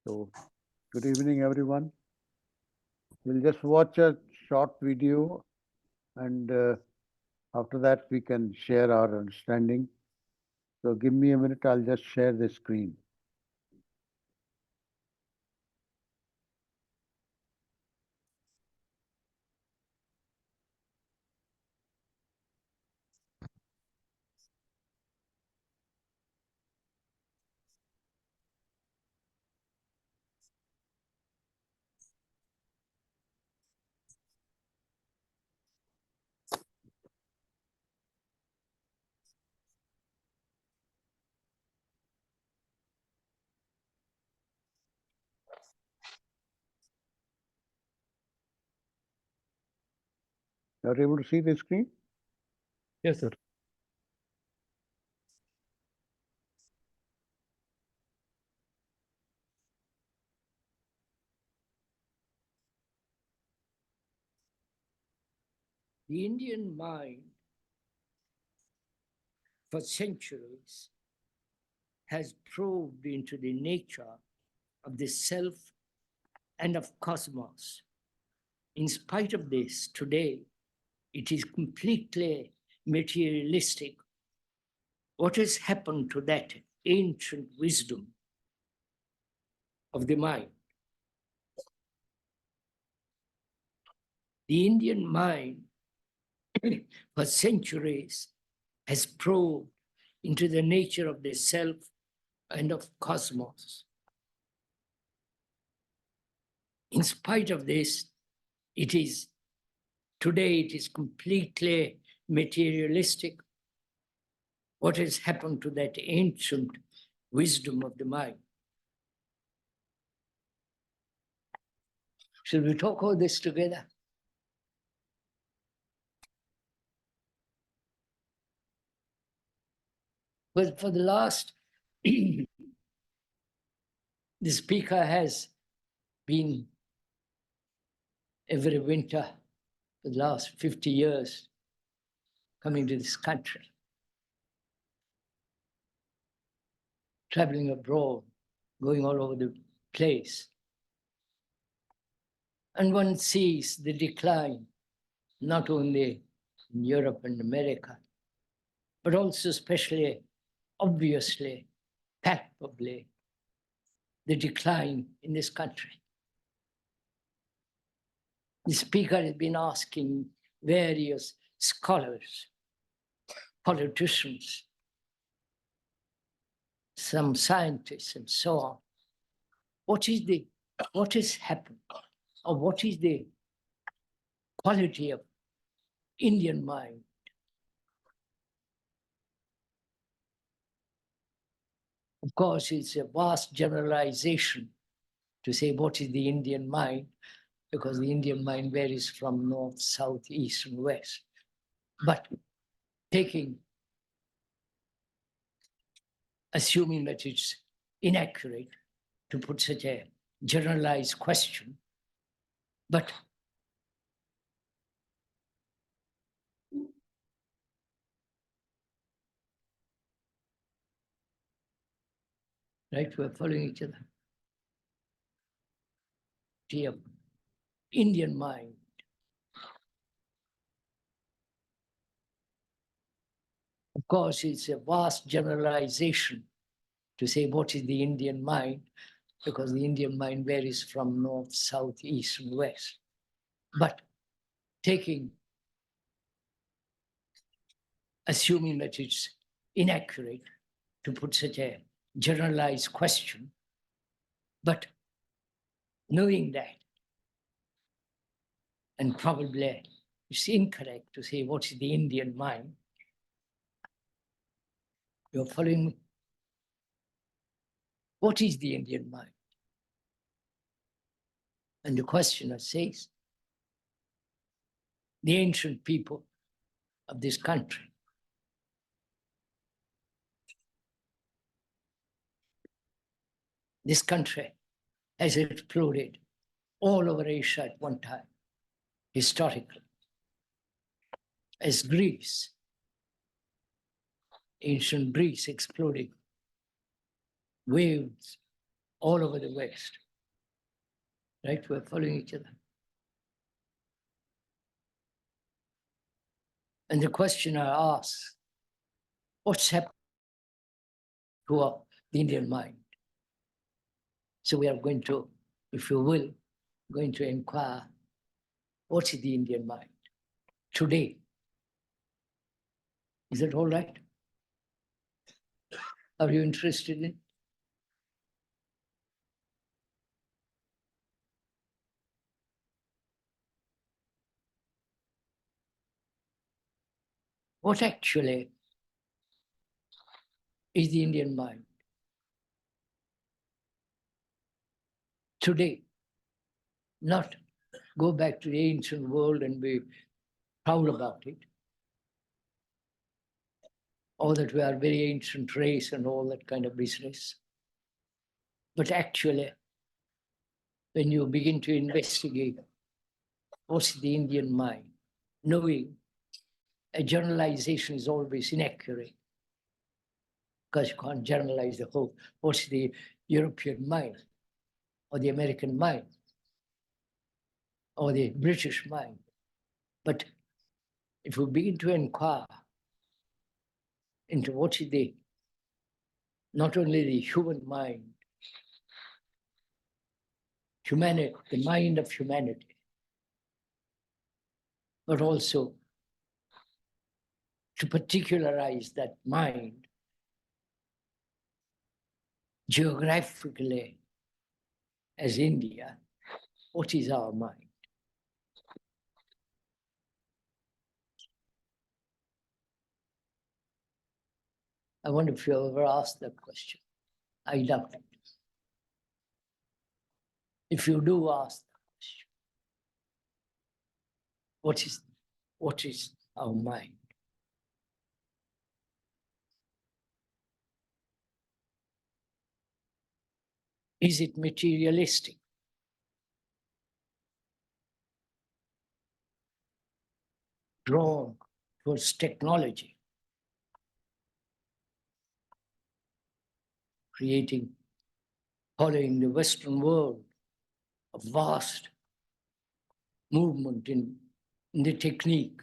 So, good evening, everyone. We'll just watch a short video, and after that, we can share our understanding. So, give me a minute, I'll just share the screen. You're able to see the screen? Yes, sir. The Indian mind for centuries has probed into the nature of the self and of cosmos. In spite of this, today, it is completely materialistic. What has happened to that ancient wisdom of the mind? The Indian mind for centuries has probed into the nature of the self and of cosmos. In spite of this, today it is completely materialistic. What has happened to that ancient wisdom of the mind? Shall we talk all this together? Well, for the last, the speaker has been every winter for the last 50 years coming to this country, traveling abroad, going all over the place. And one sees the decline, not only in Europe and America, but also especially, obviously, palpably, the decline in this country. The speaker has been asking various scholars, politicians, some scientists, and so on, what has happened, or what is the quality of Indian mind? Of course, it's a vast generalization to say what is the Indian mind, because the Indian mind varies from north, south, east, and west. But assuming that it's inaccurate to put such a generalized question, but right, we're following each other. The Indian mind. Of course, it's a vast generalization to say what is the Indian mind, because the Indian mind varies from north, south, east, and west. But assuming that it's inaccurate to put such a generalized question, but knowing that, and probably it's incorrect to say what is the Indian mind. You're following me? What is the Indian mind? And the questioner says, the ancient people of this country. This country has exploded all over Asia at one time, historically. As Greece, ancient Greece exploded, waves all over the West. Right? We're following each other. And the question I ask, what's happened to the Indian mind? So we are going to, if you will, going to inquire, what's the Indian mind today? Is that all right? Are you interested in? What actually is the Indian mind today? Not go back to the ancient world and be proud about it, or that we are very ancient race and all that kind of business. But actually, when you begin to investigate what's the Indian mind, knowing a generalization is always inaccurate, because you can't generalize the whole. What's the European mind, or the American mind, or the British mind? But if we begin to inquire into what is the, not only the human mind, humanity, the mind of humanity, but also to particularize that mind geographically as India, what is our mind? I wonder if you ever asked that question. I doubt it. If you do ask that question, what is our mind? Is it materialistic? Drawn towards technology, creating, following the Western world, a vast movement in the technique,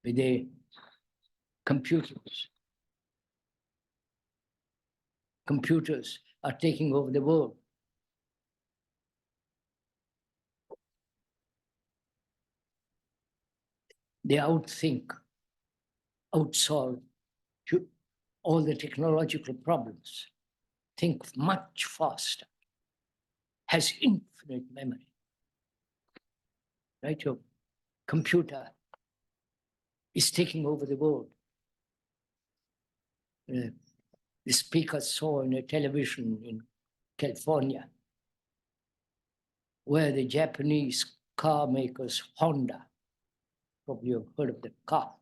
with the computers. Computers are taking over the world. They outthink, outsolve all the technological problems, think much faster, has infinite memory. Right? Your computer is taking over the world. The speaker saw in a television in California, where the Japanese car makers, Honda, probably you've heard of the car.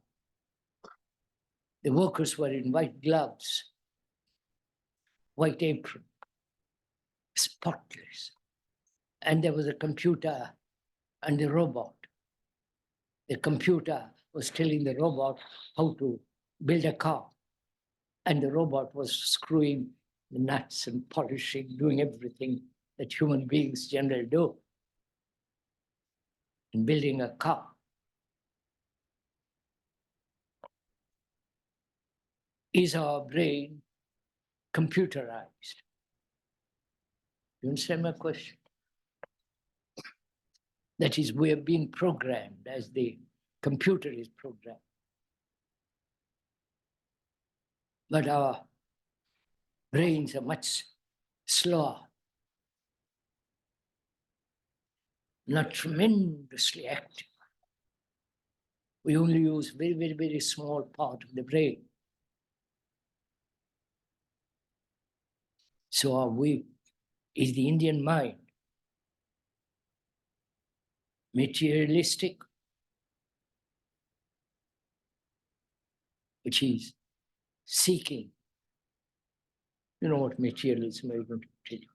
The workers were in white gloves, white apron, spotless. And there was a computer and a robot. The computer was telling the robot how to build a car. And the robot was screwing the nuts and polishing, doing everything that human beings generally do in building a car. Is our brain computerized? You understand my question? That is, we are being programmed as the computer is programmed. But our brains are much slower, not tremendously active. We only use very, very, very small part of the brain. So is the Indian mind materialistic, which is seeking? You know what materialism is going to tell you.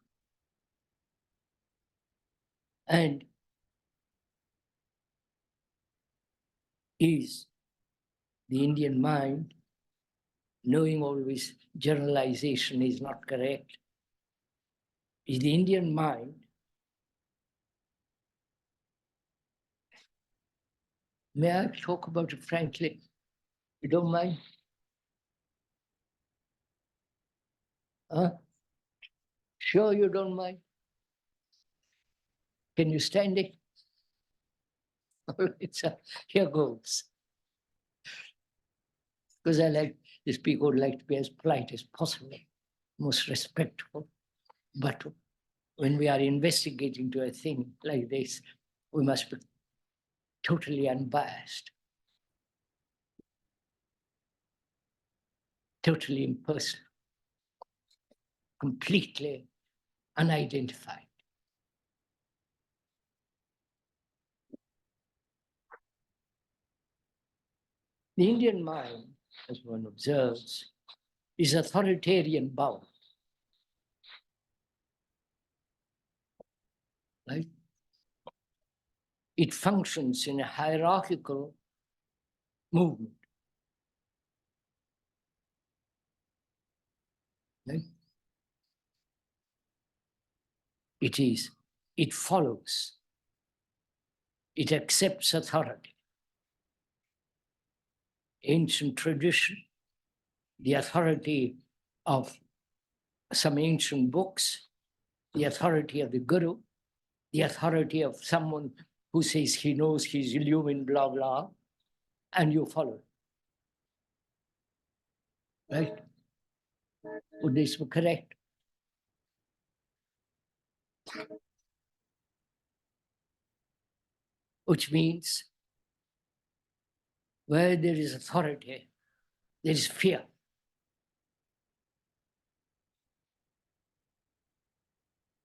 And is the Indian mind knowing always generalization is not correct, is the Indian mind may I talk about it frankly? You don't mind? Huh? Sure you don't mind? Can you stand it? All right, sir. Here goes. Because I like these people would like to be as polite as possible, most respectful. But when we are investigating to a thing like this, we must be totally unbiased, totally impersonal, completely unidentified. The Indian mind, as one observes, is authoritarian bound. Right? It functions in a hierarchical movement. Right? It follows, it accepts authority. Ancient tradition, the authority of some ancient books, the authority of the guru, the authority of someone who says he knows he's illumined, blah, blah, and you follow. Right? Would this be correct? Which means where there is authority, there is fear.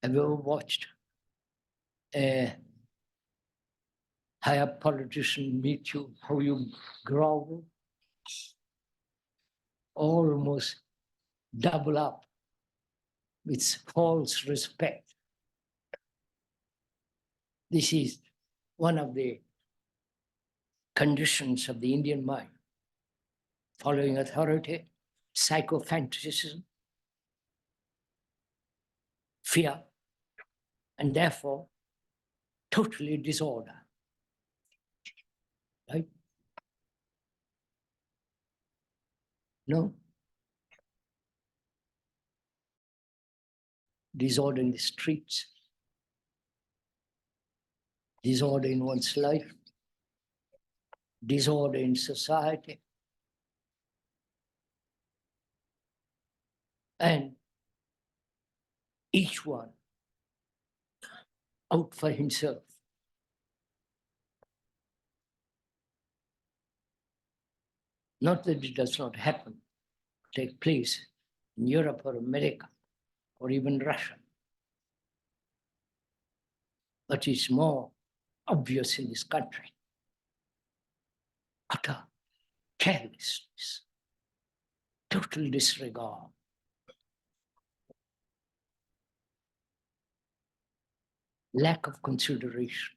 Have you ever watched a higher politician meet you, how you grovel? Almost double up with false respect. This is one of the conditions of the Indian mind. Following authority, psychophantasm, fear, and therefore totally disorder. Right? No. Disorder in the streets, disorder in one's life, disorder in society. And each one out for himself. Not that it does not happen, take place in Europe or America or even Russia. But it's more obvious in this country. Utter carelessness, total disregard. Lack of consideration.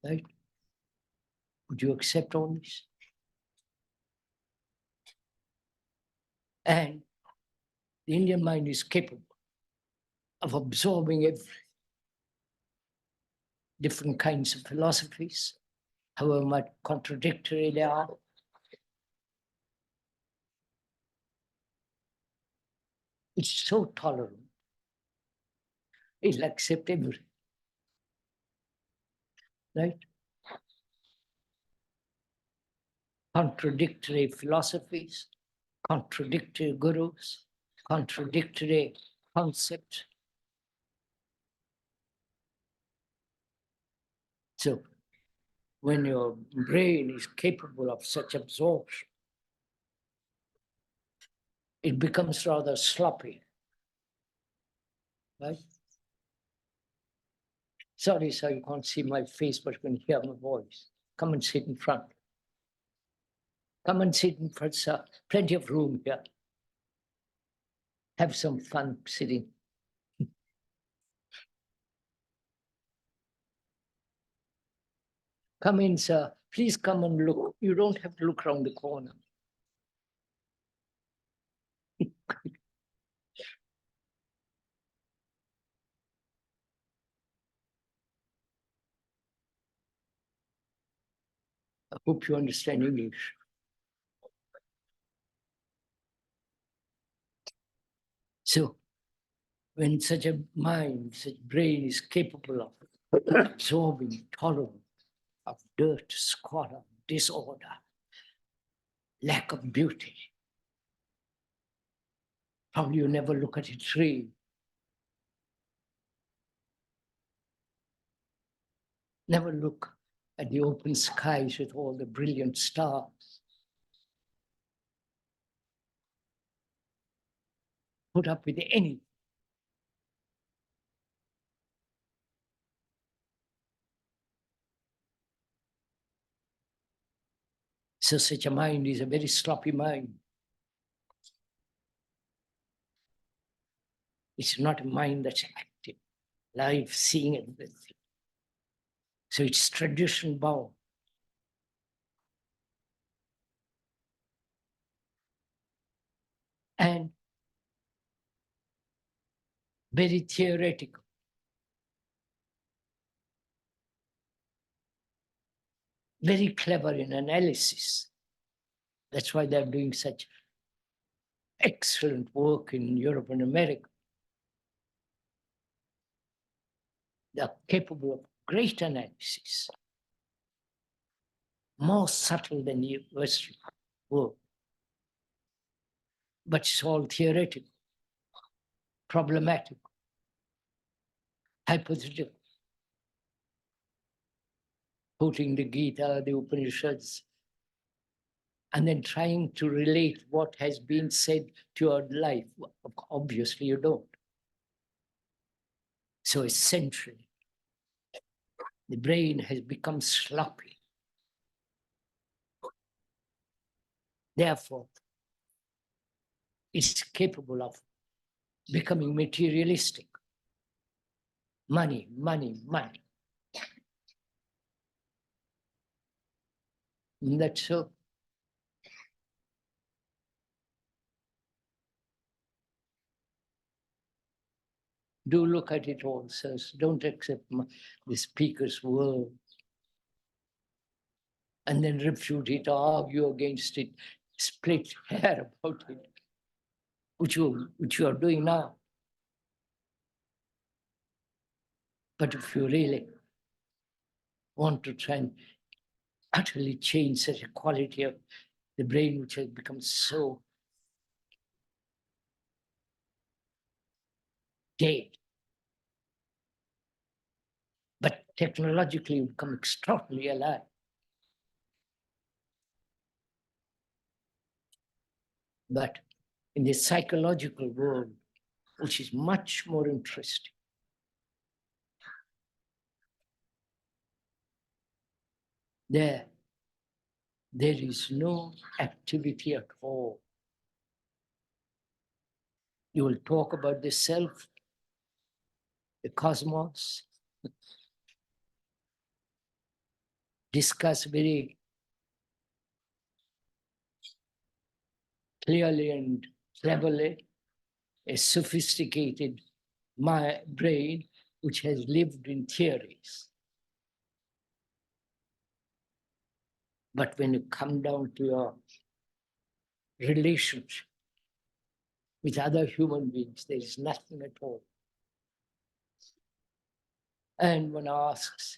Right? Would you accept all this? And the Indian mind is capable of absorbing every different kinds of philosophies, however much contradictory they are. It's so tolerant. It'll accept everything. Right? Contradictory philosophies, contradictory gurus, contradictory concepts. So when your brain is capable of such absorption, it becomes rather sloppy. Right? Sorry, sir, you can't see my face, but you can hear my voice. Come and sit in front. Come and sit in front, sir. Plenty of room here. Have some fun sitting. Come in, sir. Please come and look. You don't have to look around the corner. I hope you understand English. So, when such a mind, such brain is capable of absorbing tolerance of dirt, squalor, disorder, lack of beauty, probably you never look at a tree. Never look at the open skies with all the brilliant stars. Put up with anything. So such a mind is a very sloppy mind. It's not a mind that's active, live, seeing everything. So it's tradition bound. And very theoretical. Very clever in analysis. That's why they're doing such excellent work in Europe and America. They're capable of great analysis, more subtle than the Western world. But it's all theoretical, problematic, hypothetical, quoting the Gita, the Upanishads, and then trying to relate what has been said to your life. Obviously, you don't. So essentially, the brain has become sloppy. Therefore, it's capable of becoming materialistic. Money, money, money. Isn't that so? Do look at it all, sirs. Don't accept the speaker's word and then refute it or argue against it, split hair about it, which you are doing now. But if you really want to try and utterly change such a quality of the brain which has become so dead, but technologically become extraordinarily alive. But in the psychological world, which is much more interesting, there is no activity at all. You will talk about the self, the cosmos, discuss very clearly and cleverly a sophisticated brain which has lived in theories. But when you come down to your relationship with other human beings, there is nothing at all. And one asks,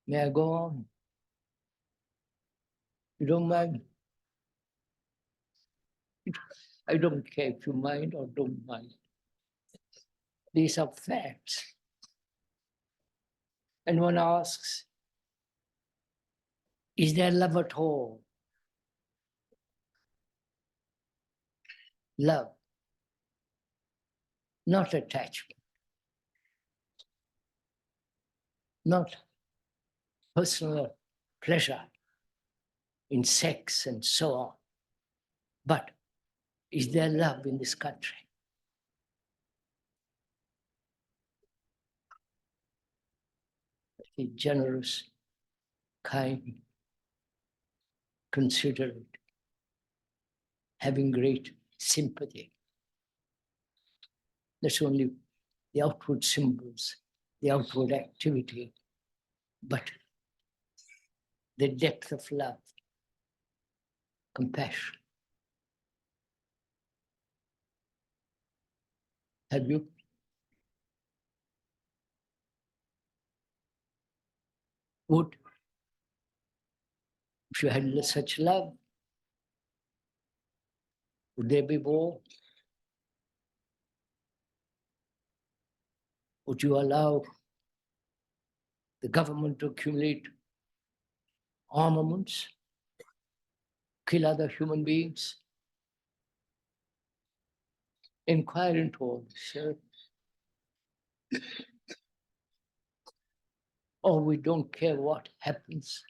may I go on? You don't mind? I don't care if you mind or don't mind. These are facts. And one asks, is there love at all? Love, not attachment, not personal pleasure in sex and so on. But is there love in this country? Be generous, kind, considerate, having great sympathy. That's only the outward symbols, the outward activity, but the depth of love, compassion. Have you? Would, if you had such love, would there be war? Would you allow the government to accumulate armaments, kill other human beings? Inquire into all this, sir. Or we don't care what happens.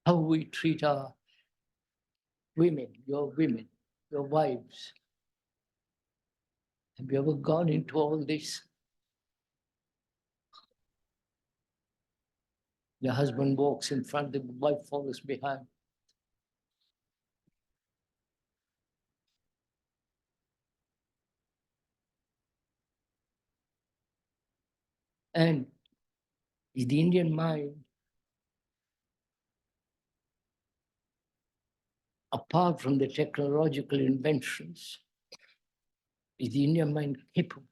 How we treat our women, your wives. Have you ever gone into all this? The husband walks in front, the wife follows behind. And is the Indian mind, apart from the technological inventions, is the Indian mind capable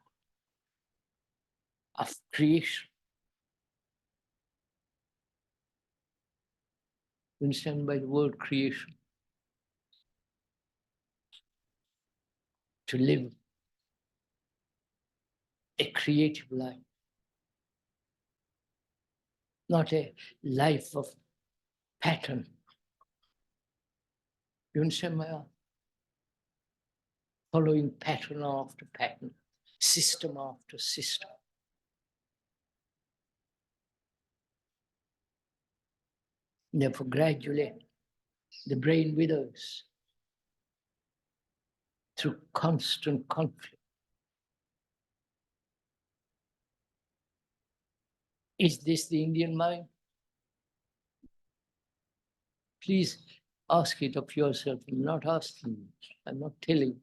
of creation? You understand by the word creation? To live a creative life, not a life of pattern. You understand my art? Following pattern after pattern, system after system. Therefore, gradually, the brain withers through constant conflict. Is this the Indian mind? Please ask it of yourself. I'm not asking you. I'm not telling you.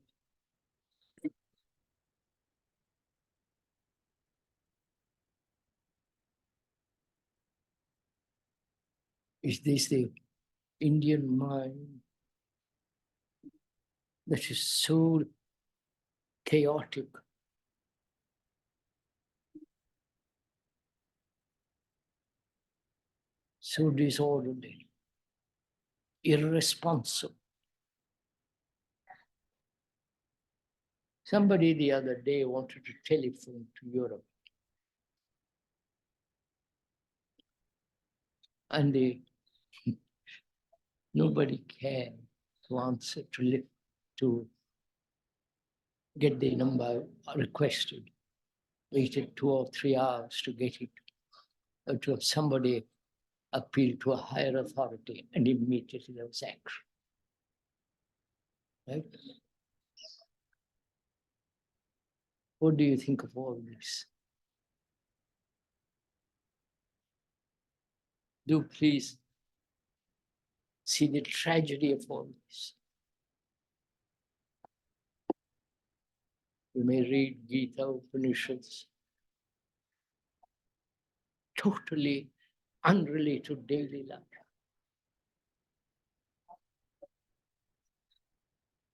Is this the Indian mind that is so chaotic, so disorderly, irresponsible? Somebody the other day wanted to telephone to Europe, and nobody cared to answer, to get the number requested. Waited 2 or 3 hours to get it, or to have somebody appeal to a higher authority, and immediately there was action. Right? What do you think of all this? Do please see the tragedy of all this. You may read Gita, Upanishads, totally unrelated to daily life.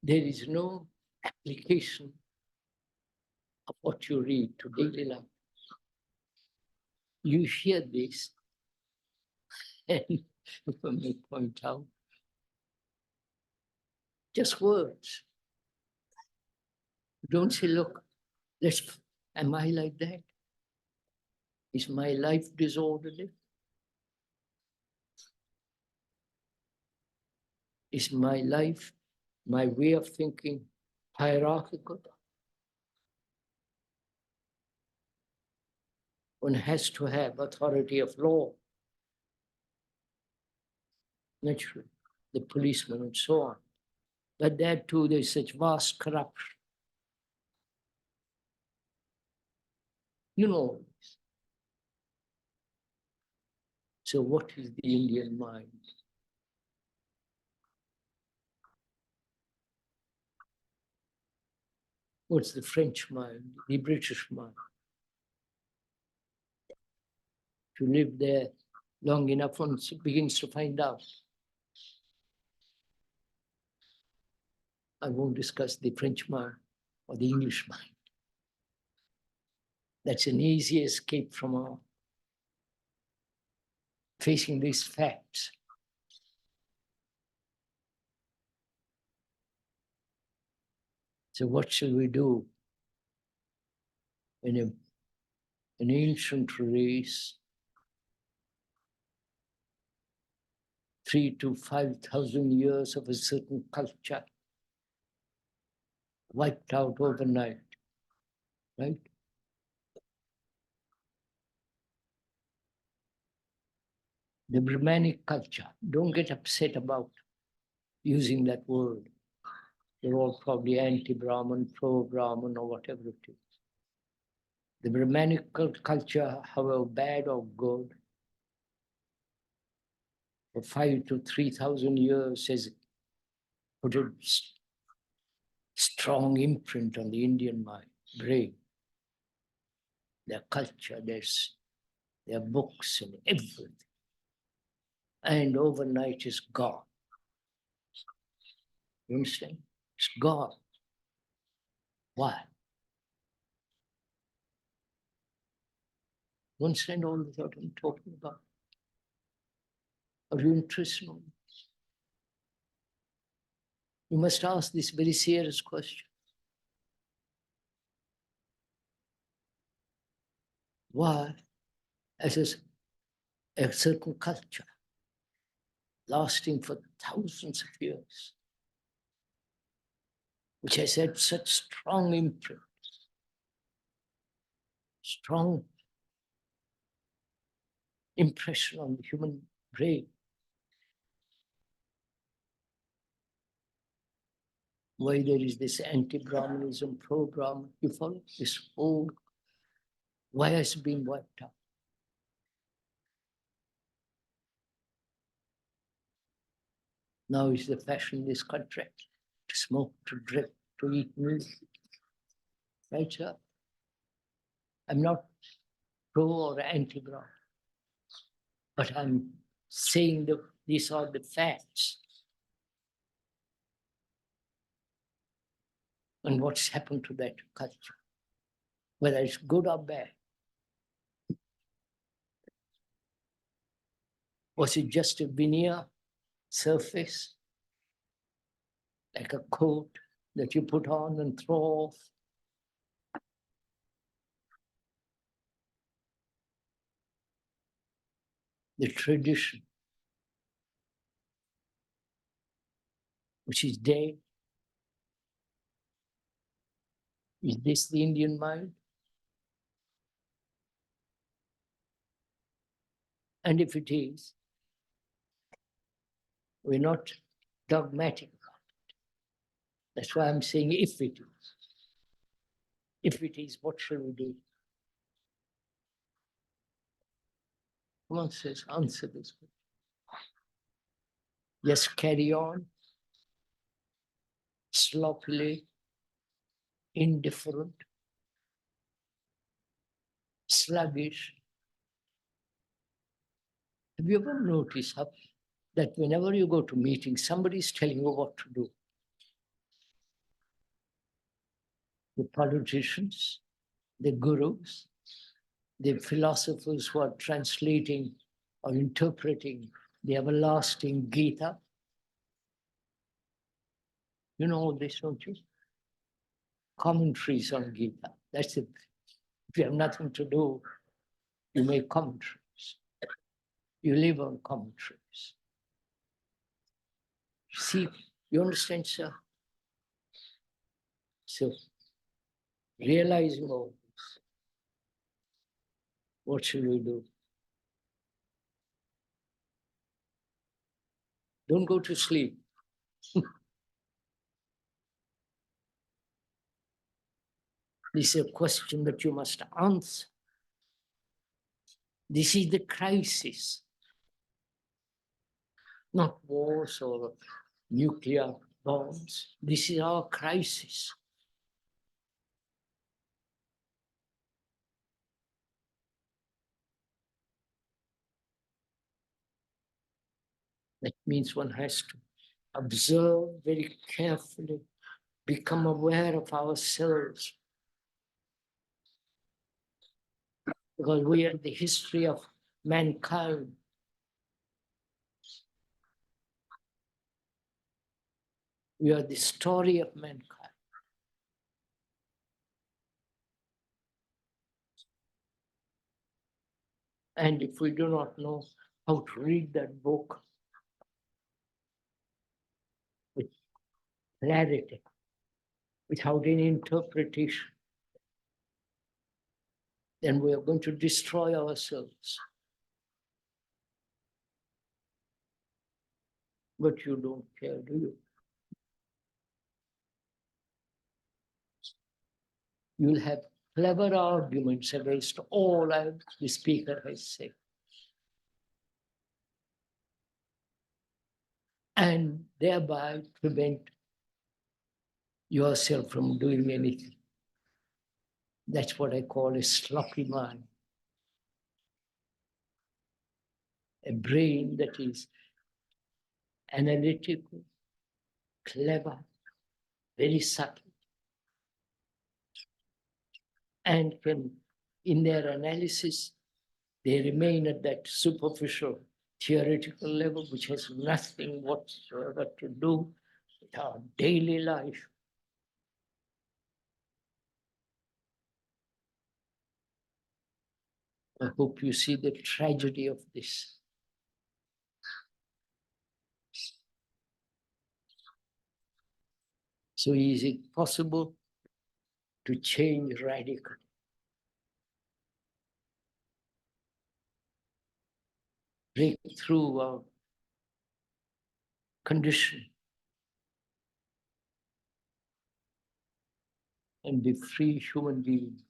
There is no application of what you read to daily life. You hear this, and if I may point out, just words. Don't say, look, am I like that? Is my life disorderly? Is my life, my way of thinking, hierarchical? One has to have authority of law, naturally, the policeman and so on. But there too, there's such vast corruption. You know this. So what is the Indian mind? What's the French mind, the British mind? To live there long enough, one begins to find out. I won't discuss the French mind or the English mind. That's an easy escape from facing these facts. So what shall we do in an ancient race, 3,000 to 5,000 years of a certain culture wiped out overnight, right? The Brahmanic culture, don't get upset about using that word. They're all probably anti-Brahman, pro-Brahman, or whatever it is. The Brahmanic culture, however bad or good, for 5,000 to 3,000 years has put a strong imprint on the Indian mind, brain, their culture, their books and everything. And overnight is gone. You understand? It's gone. Why? You understand all that I'm talking about? Are you interested in this? You must ask this very serious question. Why, as a certain culture, lasting for thousands of years, which has had such strong imprint, strong impression on the human brain. Why there is this anti-Brahmanism, pro-Brahman, you follow? This whole, why has it been wiped out? Now is the fashion in this country to smoke, to drink, to eat meat. Right, sir? I'm not pro or anti-Brahman, but I'm saying that these are the facts. And what's happened to that culture, whether it's good or bad. Was it just a veneer surface, like a coat that you put on and throw off? The tradition, which is dead. Is this the Indian mind? And if it is, we're not dogmatic about it. That's why I'm saying if it is. If it is, what shall we do? Come on, says, answer this. Just carry on, sloppily, indifferent, sluggish. Have you ever noticed that whenever you go to meetings, somebody's telling you what to do? The politicians, the gurus, the philosophers who are translating or interpreting the everlasting Gita. You know all this, don't you? Commentaries on Gita. That's it. If you have nothing to do, you make commentaries. You live on commentaries. See, you understand, sir? So, realizing all this, what should we do? Don't go to sleep. This is a question that you must answer. This is the crisis not wars or nuclear bombs. This is our crisis. That means one has to observe very carefully, become aware of ourselves. Because we are the history of mankind. We are the story of mankind. And if we do not know how to read that book with clarity, without any interpretation, then we are going to destroy ourselves. But you don't care, do you? You'll have clever arguments against all the speaker has said. And thereby prevent yourself from doing anything. That's what I call a sloppy mind. A brain that is analytical, clever, very subtle, and can, in their analysis, they remain at that superficial theoretical level, which has nothing whatsoever to do with our daily life. I hope you see the tragedy of this. So is it possible to change radically? Break through our condition and be free human beings.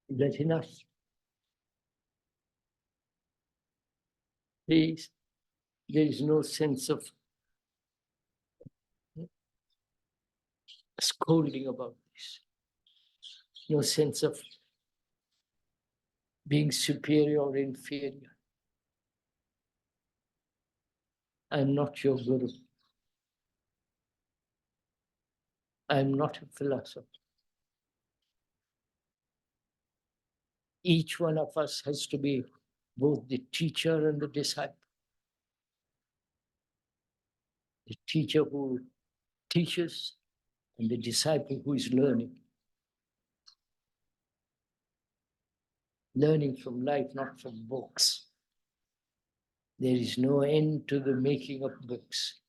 Is that enough? Please, there is no sense of scolding about this. No sense of being superior or inferior. I'm not your guru. I'm not a philosopher. Each one of us has to be both the teacher and the disciple. The teacher who teaches and the disciple who is learning. Learning from life, not from books. There is no end to the making of books.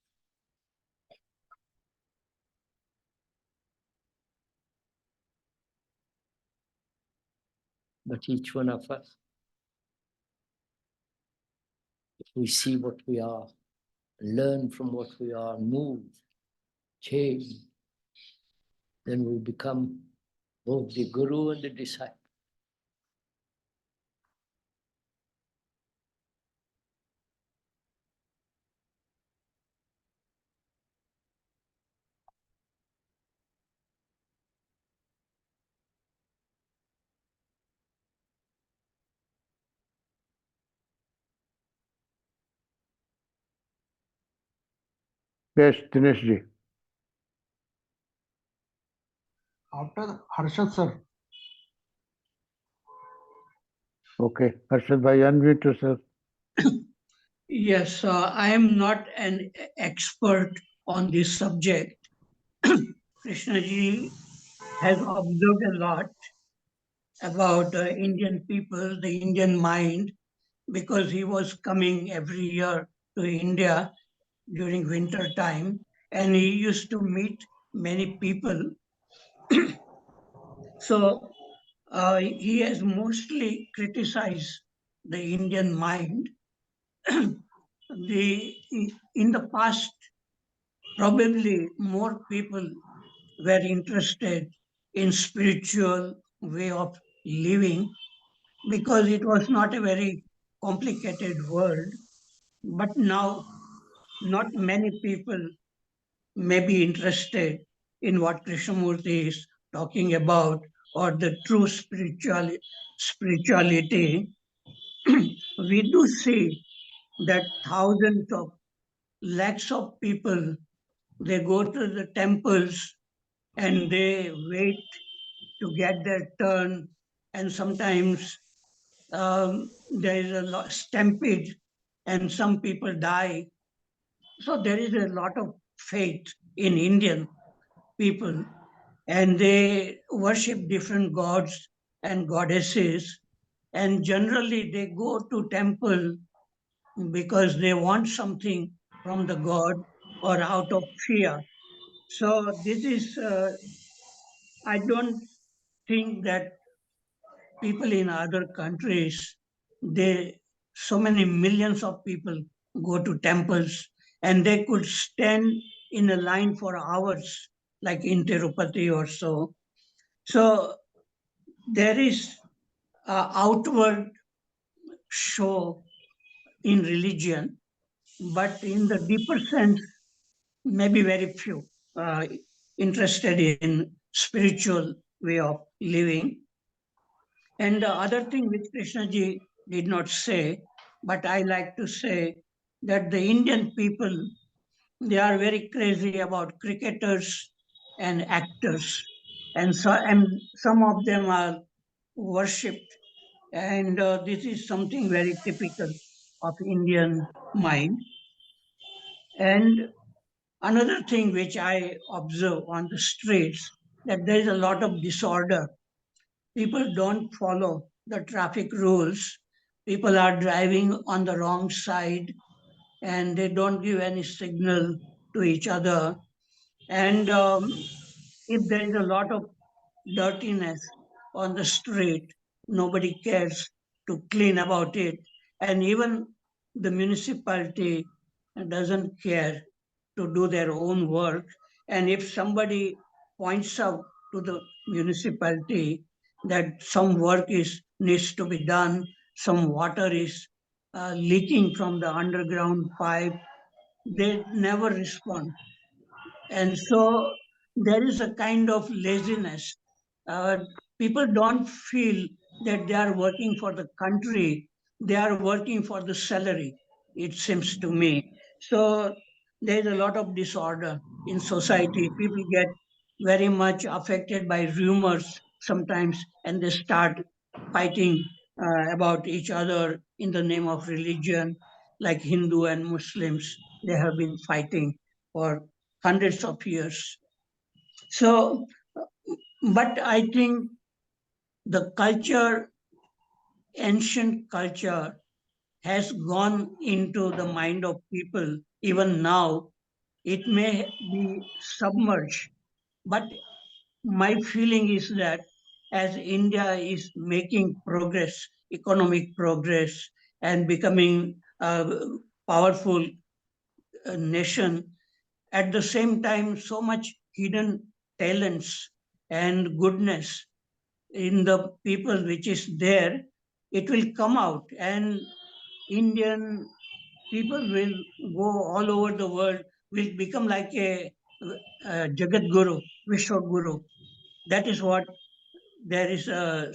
But each one of us, if we see what we are, learn from what we are, move, change, then we become both the guru and the disciple. Yes, Dinesh ji. After Harshad sir. Okay, Harshad bhai, unmute yourself. Yes, I am not an expert on this subject. Krishnaji has observed a lot about Indian people, the Indian mind, because he was coming every year to India during winter time, and he used to meet many people. So he has mostly criticized the Indian mind. In the past, probably more people were interested in spiritual way of living, because it was not a very complicated world. But now, not many people may be interested in what Krishnamurti is talking about or the true spirituality. We do see that thousands of lakhs of people, they go to the temples and they wait to get their turn, and sometimes there is a stampede and some people die. So there is a lot of faith in Indian people, and they worship different gods and goddesses, and generally they go to temple because they want something from the god or out of fear. So this is, I don't think that people in other countries, they, so many millions of people go to temples and they could stand in a line for hours, like in Tirupati or so. So there is a outward show in religion, but in the deeper sense, maybe very few interested in spiritual way of living. And the other thing which Krishnaji did not say, but I like to say, that the Indian people, they are very crazy about cricketers and actors, and some of them are worshipped, and this is something very typical of Indian mind. And another thing which I observe on the streets, that there is a lot of disorder. People don't follow the traffic rules. People are driving on the wrong side and they don't give any signal to each other. And if there is a lot of dirtiness on the street, nobody cares to clean about it. And even the municipality doesn't care to do their own work. And if somebody points out to the municipality that some work needs to be done, some water is leaking from the underground pipe, they never respond. And so there is a kind of laziness. Uh, People don't feel that they are working for the country, they are working for the salary, it seems to me. So there is a lot of disorder in society. People get very much affected by rumors sometimes, and they start fighting about each other in the name of religion, like Hindu and Muslims. They have been fighting for hundreds of years. So, but I think the culture, ancient culture, has gone into the mind of people. Even now, it may be submerged, but my feeling is that as India is making progress, economic progress, and becoming a powerful nation, at the same time, so much hidden talents and goodness in the people which is there, it will come out, and Indian people will go all over the world, will become like a Jagat Guru, Vishwa Guru. That is what there is.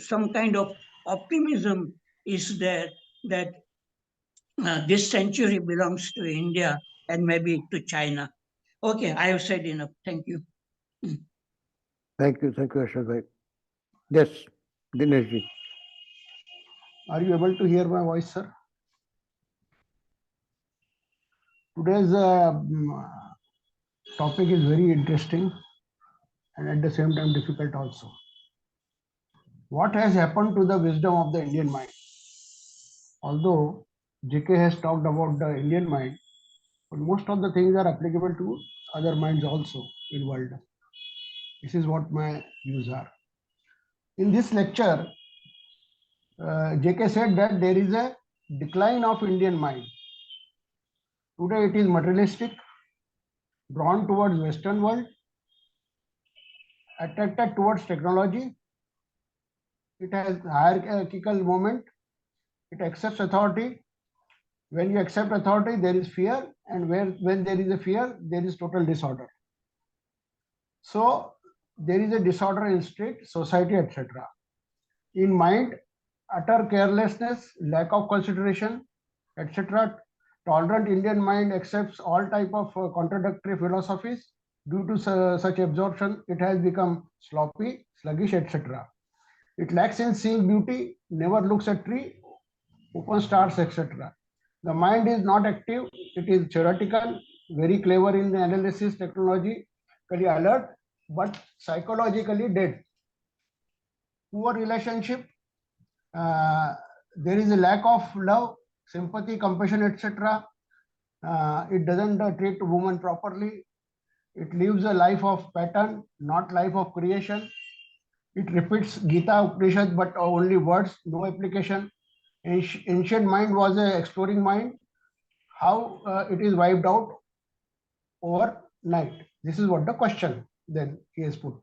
Some kind of optimism is there that this century belongs to India and maybe to China. Okay, I have said enough. Thank you. Thank you, Harshad bhai. Yes, Dinesh ji. Are you able to hear my voice, sir? Today's topic is very interesting and at the same time difficult also. What has happened to the wisdom of the Indian mind? Although JK has talked about the Indian mind, but most of the things are applicable to other minds also in world. This is what my views are. In this lecture, JK said that there is a decline of Indian mind. Today it is materialistic, drawn towards Western world, attracted towards technology, it has hierarchical moment. It accepts authority. When you accept authority, there is fear, and when there is a fear, there is total disorder. So there is a disorder in state, society, etc. In mind, utter carelessness, lack of consideration, etc. Tolerant Indian mind accepts all type of contradictory philosophies. Due to such absorption, it has become sloppy, sluggish, etc. It lacks in seeing beauty, never looks at tree, open stars, etc. The mind is not active, it is theoretical, very clever in the analysis, technologically alert, but psychologically dead. Poor relationship, there is a lack of love, sympathy, compassion, etc. It doesn't treat woman properly. It lives a life of pattern, not life of creation. It repeats Gita Upanishad, but only words, no application. Ancient mind was an exploring mind. How it is wiped out overnight? This is what the question then he has put.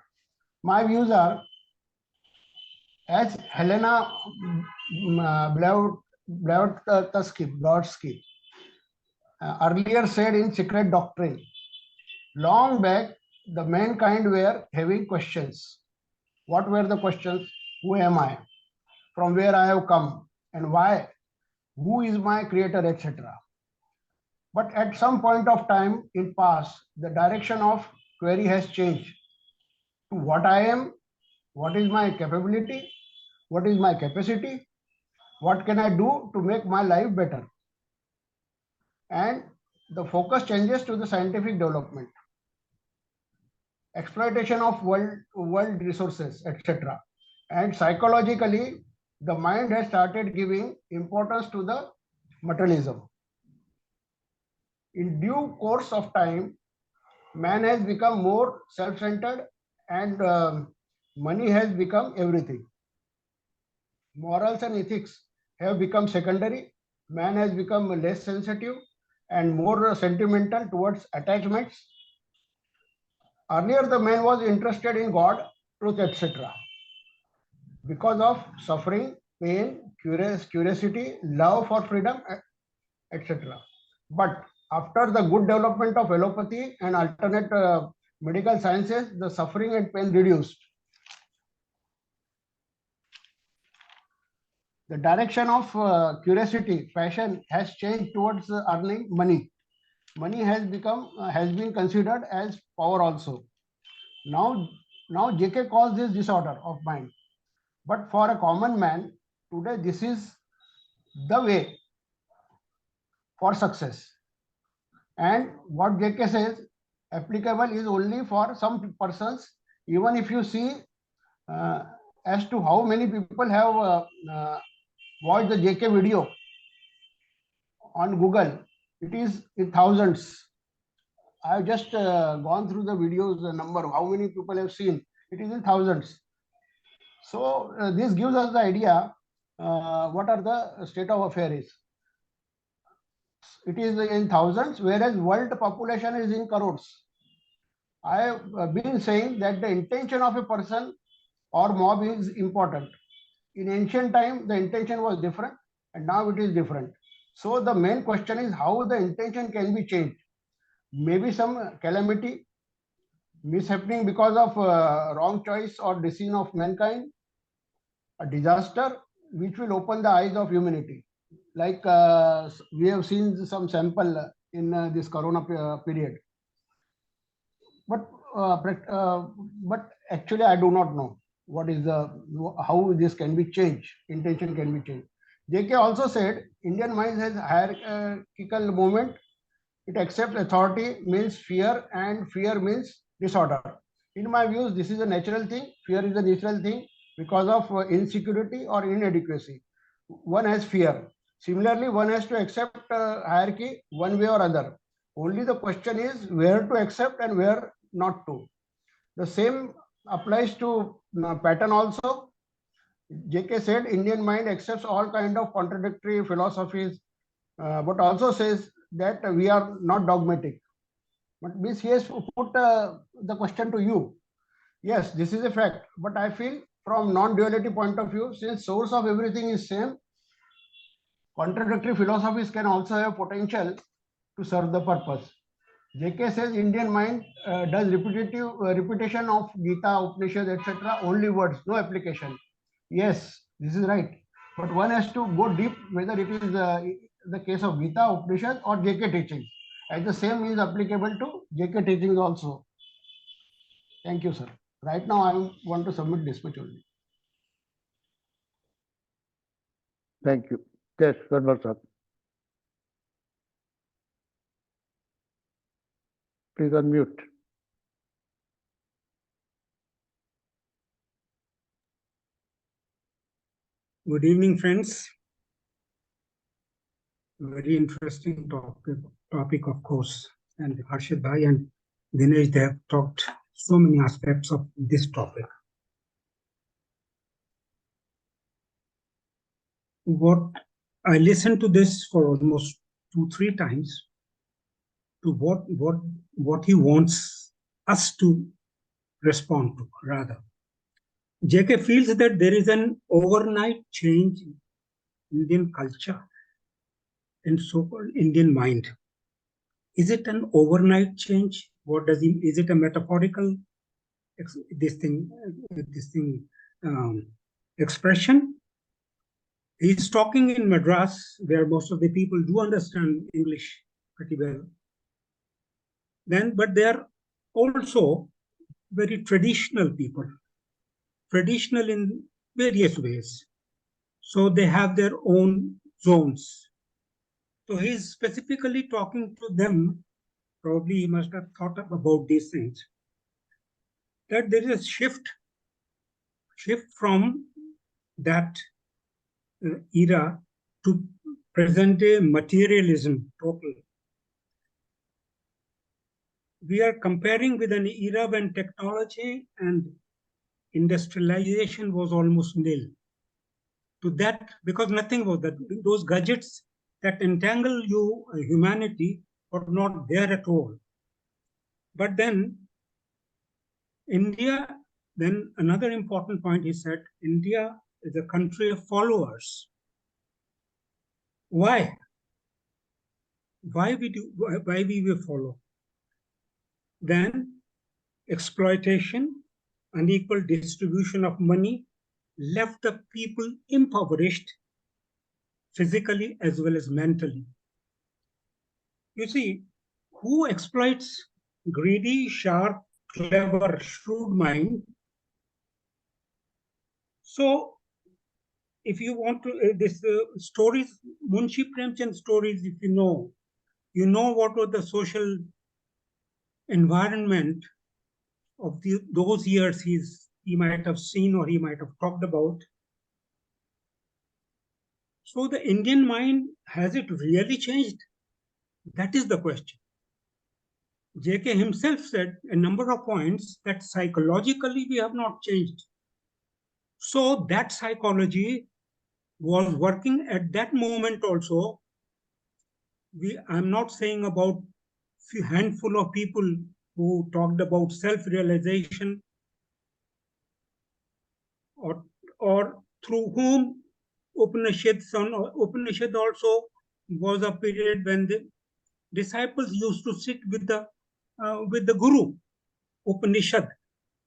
My views are, as Helena Blavatsky earlier said in Secret Doctrine, long back the mankind were having questions. What were the questions? Who am I? From where I have come? And why? Who is my creator, etc. But at some point of time in past, the direction of query has changed to what I am, what is my capability, what is my capacity, what can I do to make my life better. And the focus changes to the scientific development, exploitation of world resources, etc. And psychologically, the mind has started giving importance to the materialism. In due course of time, man has become more self-centered, and money has become everything. Morals and ethics have become secondary. Man has become less sensitive and more sentimental towards attachments. Earlier, the man was interested in God, truth, etc. Because of suffering, pain, curiosity, love for freedom, etc. But after the good development of allopathy and alternate medical sciences, the suffering and pain reduced. The direction of curiosity, passion has changed towards earning money. Money has been considered as power also. Now JK calls this disorder of mind. But for a common man, today this is the way for success. And what JK says applicable is only for some persons. Even if you see as to how many people have watched the JK video on Google, it is in thousands. I have just gone through the videos, the number, how many people have seen, it is in thousands. So this gives us the idea what are the state of affairs is. It is in thousands, whereas world population is in crores. I have been saying that the intention of a person or mob is important. In ancient time, the intention was different, and now it is different. So the main question is how the intention can be changed. Maybe some calamity, mishappening because of wrong choice or decision of mankind, a disaster which will open the eyes of humanity. Like we have seen some sample in this corona period. But actually I do not know what is how this can be changed, intention can be changed. JK also said Indian mind has hierarchical moment. It accepts authority means fear, and fear means disorder. In my views, this is a natural thing. Fear is a natural thing because of insecurity or inadequacy. One has fear. Similarly, one has to accept hierarchy one way or other. Only the question is where to accept and where not to. The same applies to pattern also. JK said Indian mind accepts all kind of contradictory philosophies, but also says that we are not dogmatic. But means he has put the question to you. Yes, this is a fact, but I feel from non-duality point of view, since source of everything is same, contradictory philosophies can also have potential to serve the purpose. JK says Indian mind does repetition of Gita, Upanishad, etc. only words, no application. Yes, this is right. But one has to go deep, whether it is the case of Gita, Upanishad or JK teaching. And the same is applicable to JK teachings also. Thank you, sir. Right now, I want to submit dispatch only. Thank you. Yes, Verma sir. Please unmute. Good evening, friends. Very interesting topic, of course. And Harshad Bhai and Dinesh, they have talked so many aspects of this topic. What I listened to this for almost 2-3 times to what he wants us to respond to, rather. JK feels that there is an overnight change in Indian culture and so-called Indian mind. Is it an overnight change? What does he? Is it a metaphorical expression? He's talking in Madras, where most of the people do understand English pretty well. But they are also very traditional people, traditional in various ways. So they have their own zones. So he's specifically talking to them. Probably he must have thought about these things. That there is a shift from that era to present day materialism total. We are comparing with an era when technology and industrialization was almost nil. To that, because nothing was that. Those gadgets that entangle humanity were not there at all. But then India, then another important point he said, India is a country of followers. Why? Why we will follow? Then exploitation, unequal distribution of money left the people impoverished physically as well as mentally. You see, who exploits greedy, sharp, clever, shrewd mind? So, if you want to, stories, Munshi Premchand stories, if you know what was the social environment of those years he might have seen or he might have talked about. So the Indian mind, has it really changed? That is the question. JK himself said a number of points that psychologically we have not changed. So that psychology was working at that moment also. I'm not saying about a handful of people who talked about self-realization or through whom Upanishad also was a period when the disciples used to sit with the Guru, Upanishad,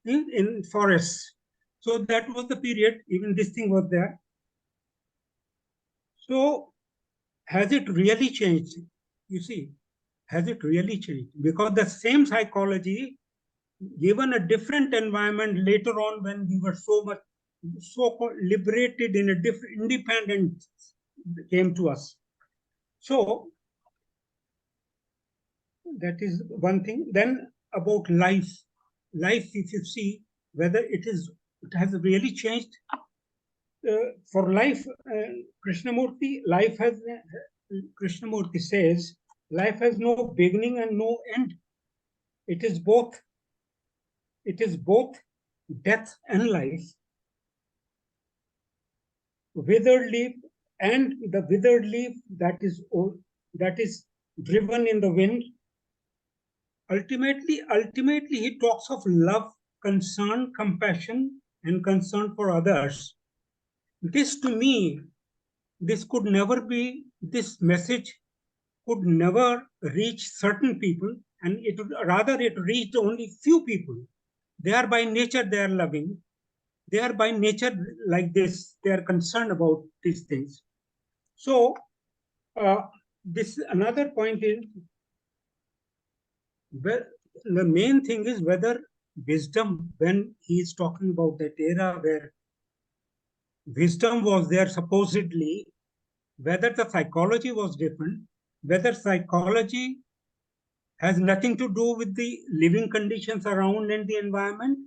in forests. So that was the period, even this thing was there. So has it really changed? You see, has it really changed? Because the same psychology, given a different environment later on when we were so-called liberated in a different independence came to us. So that is one thing. Then about life. Life, if you see whether it has really changed. For life, Krishnamurti says, life has no beginning and no end. It is both death and life. Withered leaf, and the withered leaf that is driven in the wind. Ultimately, he talks of love, concern, compassion, and concern for others, this to me, this could never be, this message could never reach certain people, and it would rather it reached only few people. They are by nature, they are loving. They are by nature like this. They are concerned about these things. So this another point is, well, the main thing is whether wisdom, when he is talking about that era where wisdom was there supposedly, whether the psychology was different, whether psychology has nothing to do with the living conditions around and the environment.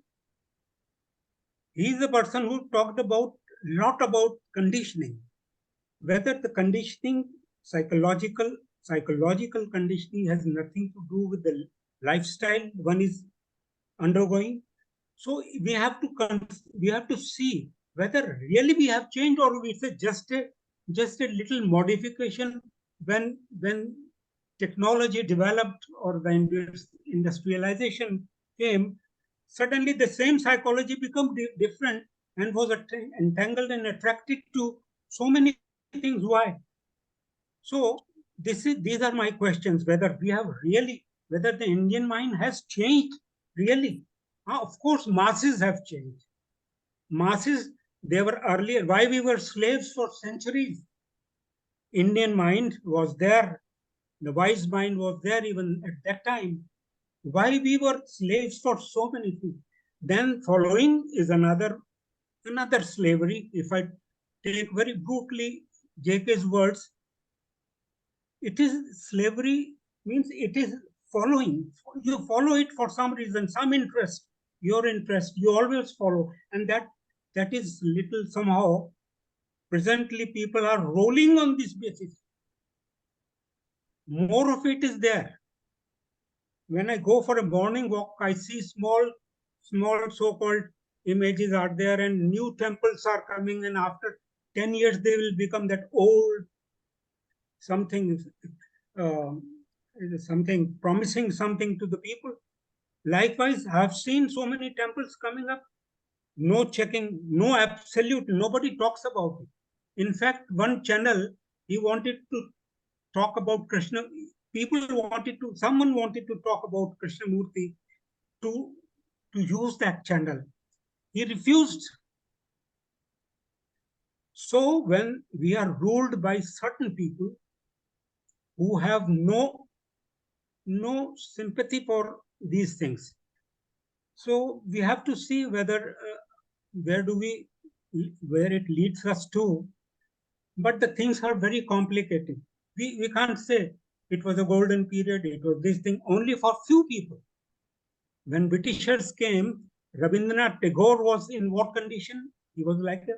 He is the person who talked about lot about conditioning, whether the conditioning, psychological conditioning has nothing to do with the lifestyle one is undergoing. So we have to see whether really we have changed, or it's just a little modification when technology developed or the industrialization came. Suddenly the same psychology become different and was entangled and attracted to so many things. Why? So these are my questions, whether we have really, whether the Indian mind has changed really. Of course, masses have changed. Masses, they were earlier, why we were slaves for centuries. Indian mind was there, the wise mind was there even at that time. Why we were slaves for so many things. Then following is another slavery. If I take very brutally JK's words, it is slavery, means it is following. You follow it for some reason, some interest, your interest, you always follow. And that is little somehow, presently people are rolling on this basis. More of it is there. When I go for a morning walk, I see small so-called images are there, and new temples are coming, and after 10 years they will become that old something, something promising something to the people. Likewise, I have seen so many temples coming up, no checking, no absolute, nobody talks about it. In fact, one channel, he wanted to talk about Krishna. Someone wanted to talk about Krishnamurti to use that channel. He refused. So when we are ruled by certain people who have no sympathy for these things, so we have to see whether where it leads us to. But the things are very complicated. We can't say it was a golden period, it was this thing only for few people. When Britishers came, Rabindranath Tagore was in what condition? He was like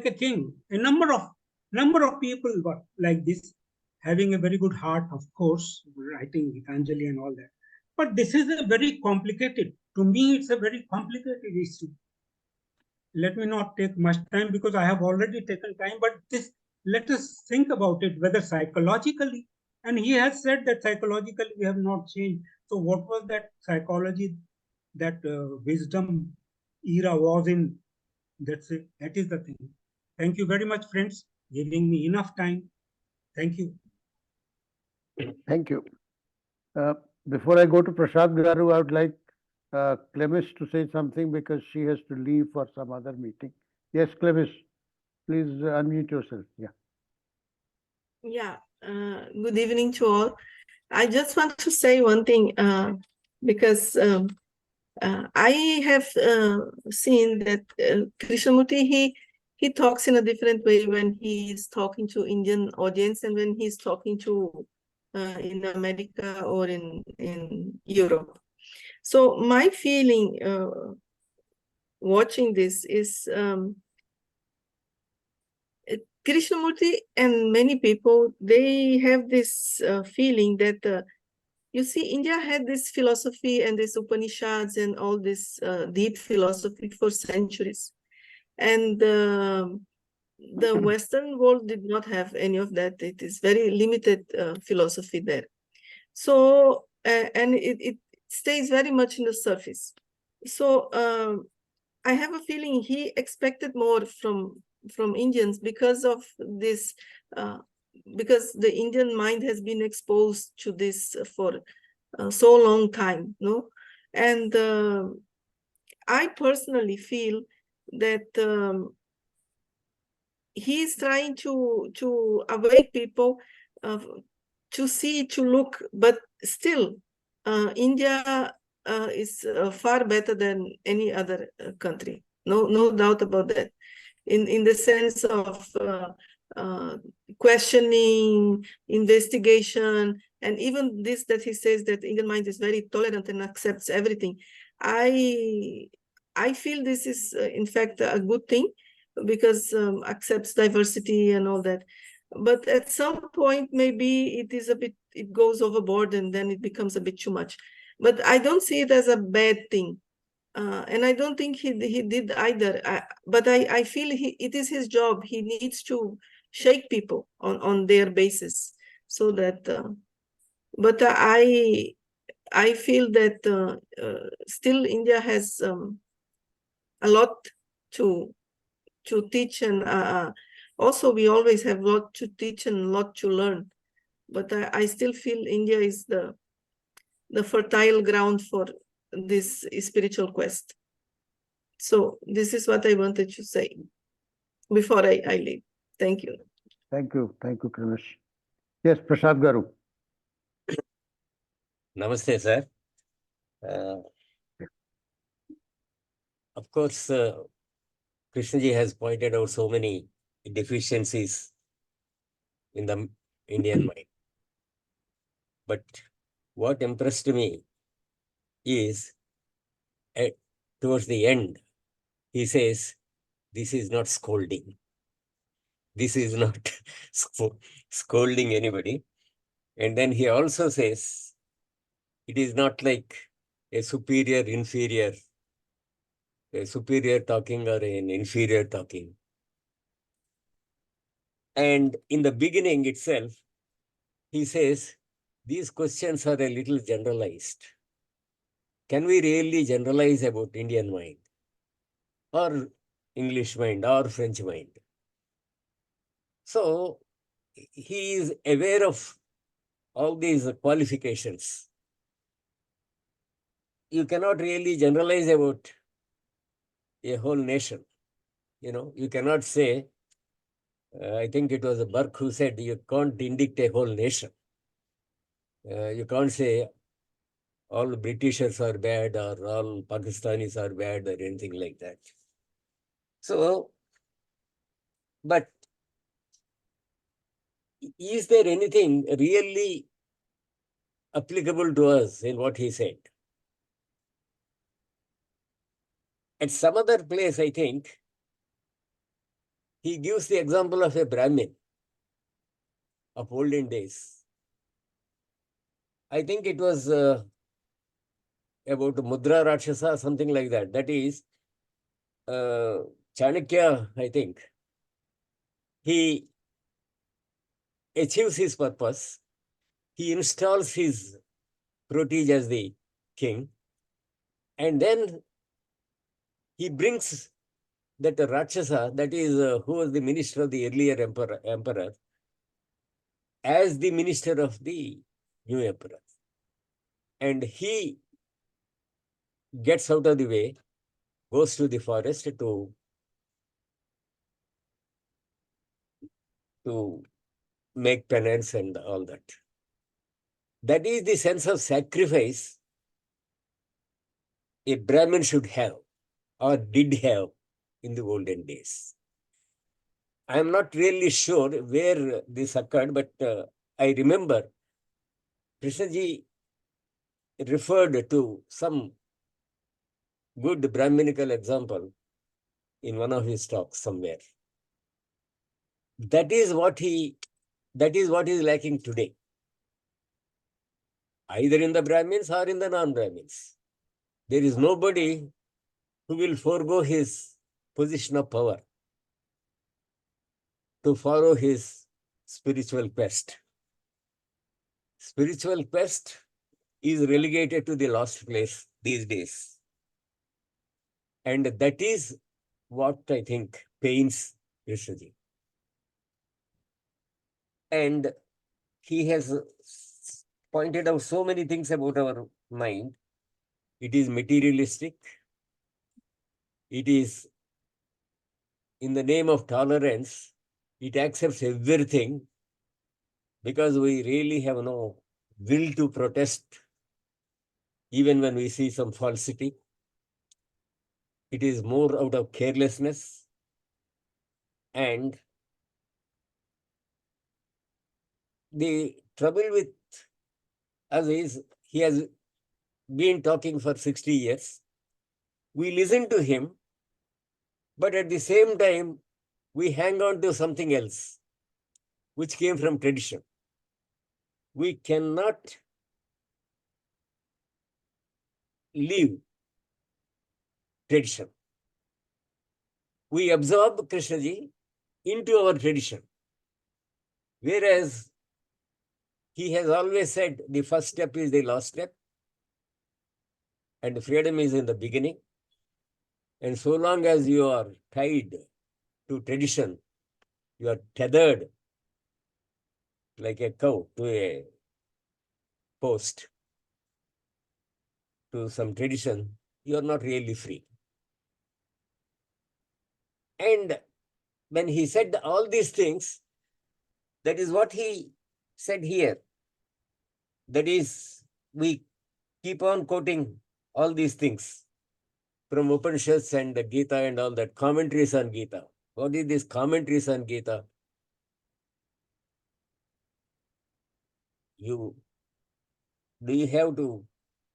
a king. A number of people were like this, having a very good heart, of course, writing Gitanjali and all that. But this is a very complicated, to me, it's a very complicated issue. Let me not take much time because I have already taken time, but let us think about it, whether psychologically, and he has said that psychologically we have not changed. So what was that psychology, that wisdom era was in? That's it. That is the thing. Thank you very much, friends, giving me enough time. Thank you. Thank you. Before I go to Prasad Garu, I would like Clemice to say something because she has to leave for some other meeting. Yes, Clemice, please unmute yourself. Yeah. Yeah, good evening to all. I just want to say one thing because I have seen that Krishnamurti, he talks in a different way when he is talking to Indian audience and when he's talking to in America or in Europe. So my feeling watching this is Krishnamurti and many people, they have this feeling that, you see, India had this philosophy and this Upanishads and all this deep philosophy for centuries. And the Western world did not have any of that. It is very limited philosophy there. So, and it stays very much in the surface. So I have a feeling he expected more from Indians because of this, because the Indian mind has been exposed to this for so long time, no? And I personally feel that he is trying to awake people to see, to look, but still, India is far better than any other country. No doubt about that. In the sense of questioning, investigation, and even this that he says that Indian mind is very tolerant and accepts everything. I feel this is in fact a good thing, because accepts diversity and all that. But at some point, maybe it is a bit, it goes overboard and then it becomes a bit too much. But I don't see it as a bad thing. And I don't think he did either. But I feel it is his job. He needs to shake people on their basis, so that. But I feel that still India has a lot to teach, and also we always have a lot to teach and a lot to learn. But I still feel India is the fertile ground for this spiritual quest. So this is what I wanted to say before I leave. Thank you. Thank you. Thank you, Clemice. Yes, Prasad Garu. Namaste, sir. Of course, Krishnaji has pointed out so many deficiencies in the Indian mind. But what impressed me is towards the end, he says, this is not scolding. This is not scolding anybody. And then he also says, it is not like a superior, inferior, a superior talking or an inferior talking. And in the beginning itself, he says, these questions are a little generalized. Can we really generalize about Indian mind or English mind or French mind? So he is aware of all these qualifications. You cannot really generalize about a whole nation. You know, you cannot say, I think it was Burke who said, you can't indict a whole nation. You can't say all Britishers are bad or all Pakistanis are bad or anything like that. So, but is there anything really applicable to us in what he said? At some other place, I think, he gives the example of a Brahmin of olden days. I think it was about Mudra Rakshasa, something like that. That is, Chanakya, I think, he achieves his purpose. He installs his protege as the king. And then he brings that Rakshasa, that is, who was the minister of the earlier emperor, as the minister of the new emperor. And he gets out of the way, goes to the forest to make penance and all that. That is the sense of sacrifice a Brahmin should have or did have in the olden days. I am not really sure where this occurred, but I remember Krishnaji referred to some good Brahminical example in one of his talks somewhere. That is what is lacking today, either in the Brahmins or in the non-Brahmins. There is nobody who will forego his position of power to follow his spiritual quest. Spiritual quest is relegated to the last place these days. And that is what I think pains Krishnaji. And he has pointed out so many things about our mind. It is materialistic. It is in the name of tolerance. It accepts everything because we really have no will to protest even when we see some falsity. It is more out of carelessness. And the trouble with us is he has been talking for 60 years. We listen to him, but at the same time, we hang on to something else, which came from tradition. We cannot leave tradition. We absorb Krishnaji into our tradition. Whereas he has always said the first step is the last step, and freedom is in the beginning. And so long as you are tied to tradition, you are tethered like a cow to a post, to some tradition, you are not really free. And when he said all these things, that is what he said here. That is, we keep on quoting all these things from Upanishads and the Gita and all that, commentaries on Gita. What is this commentaries on Gita? Do you have to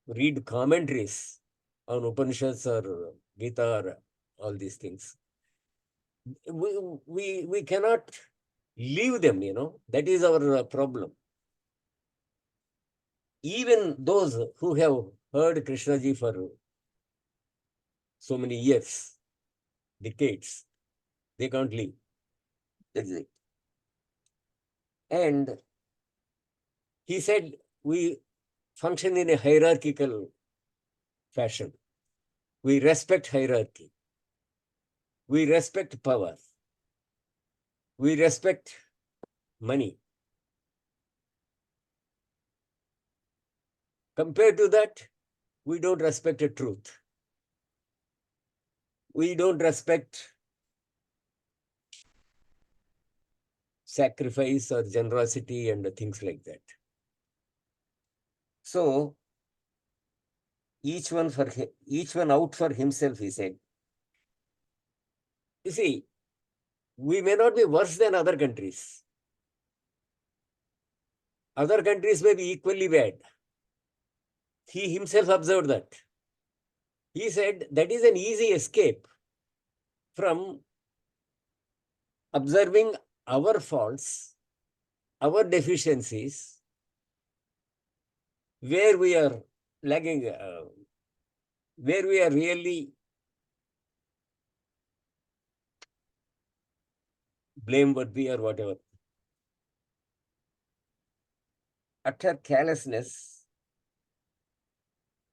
read commentaries on Upanishads or Gita or all these things? We cannot leave them, that is our problem. Even those who have heard Krishnaji for so many years, decades, they can't leave. That is it. And he said we function in a hierarchical fashion. We respect hierarchy. We respect power. We respect money. Compared to that, we don't respect the truth. We don't respect sacrifice or generosity and things like that. So, each one out for himself, he said. You see, we may not be worse than other countries. Other countries may be equally bad. He himself observed that. He said that is an easy escape from observing our faults, our deficiencies, where we are lagging, where we are really blameworthy or whatever. Utter carelessness,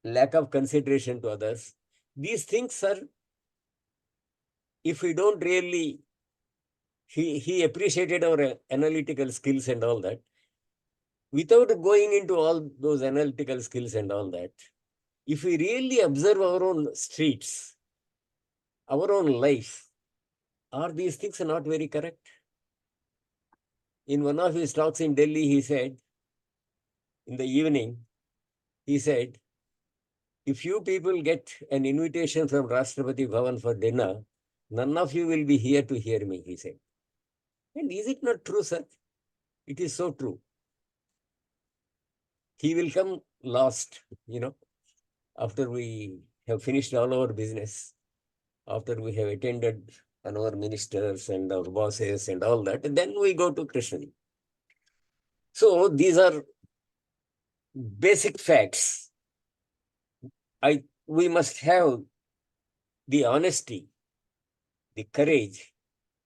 lack of consideration to others. These things are, if we don't really, he appreciated our analytical skills and all that. Without going into all those analytical skills and all that, if we really observe our own streets, our own life, are these things not very correct? In one of his talks in Delhi, he said, in the evening, he said, if you people get an invitation from Rashtrapati Bhavan for dinner, none of you will be here to hear me, he said. And is it not true, sir? It is so true. He will come last, after we have finished all our business, after we have attended on our ministers and our bosses and all that, and then we go to Krishnaji. So these are basic facts. We must have the honesty, the courage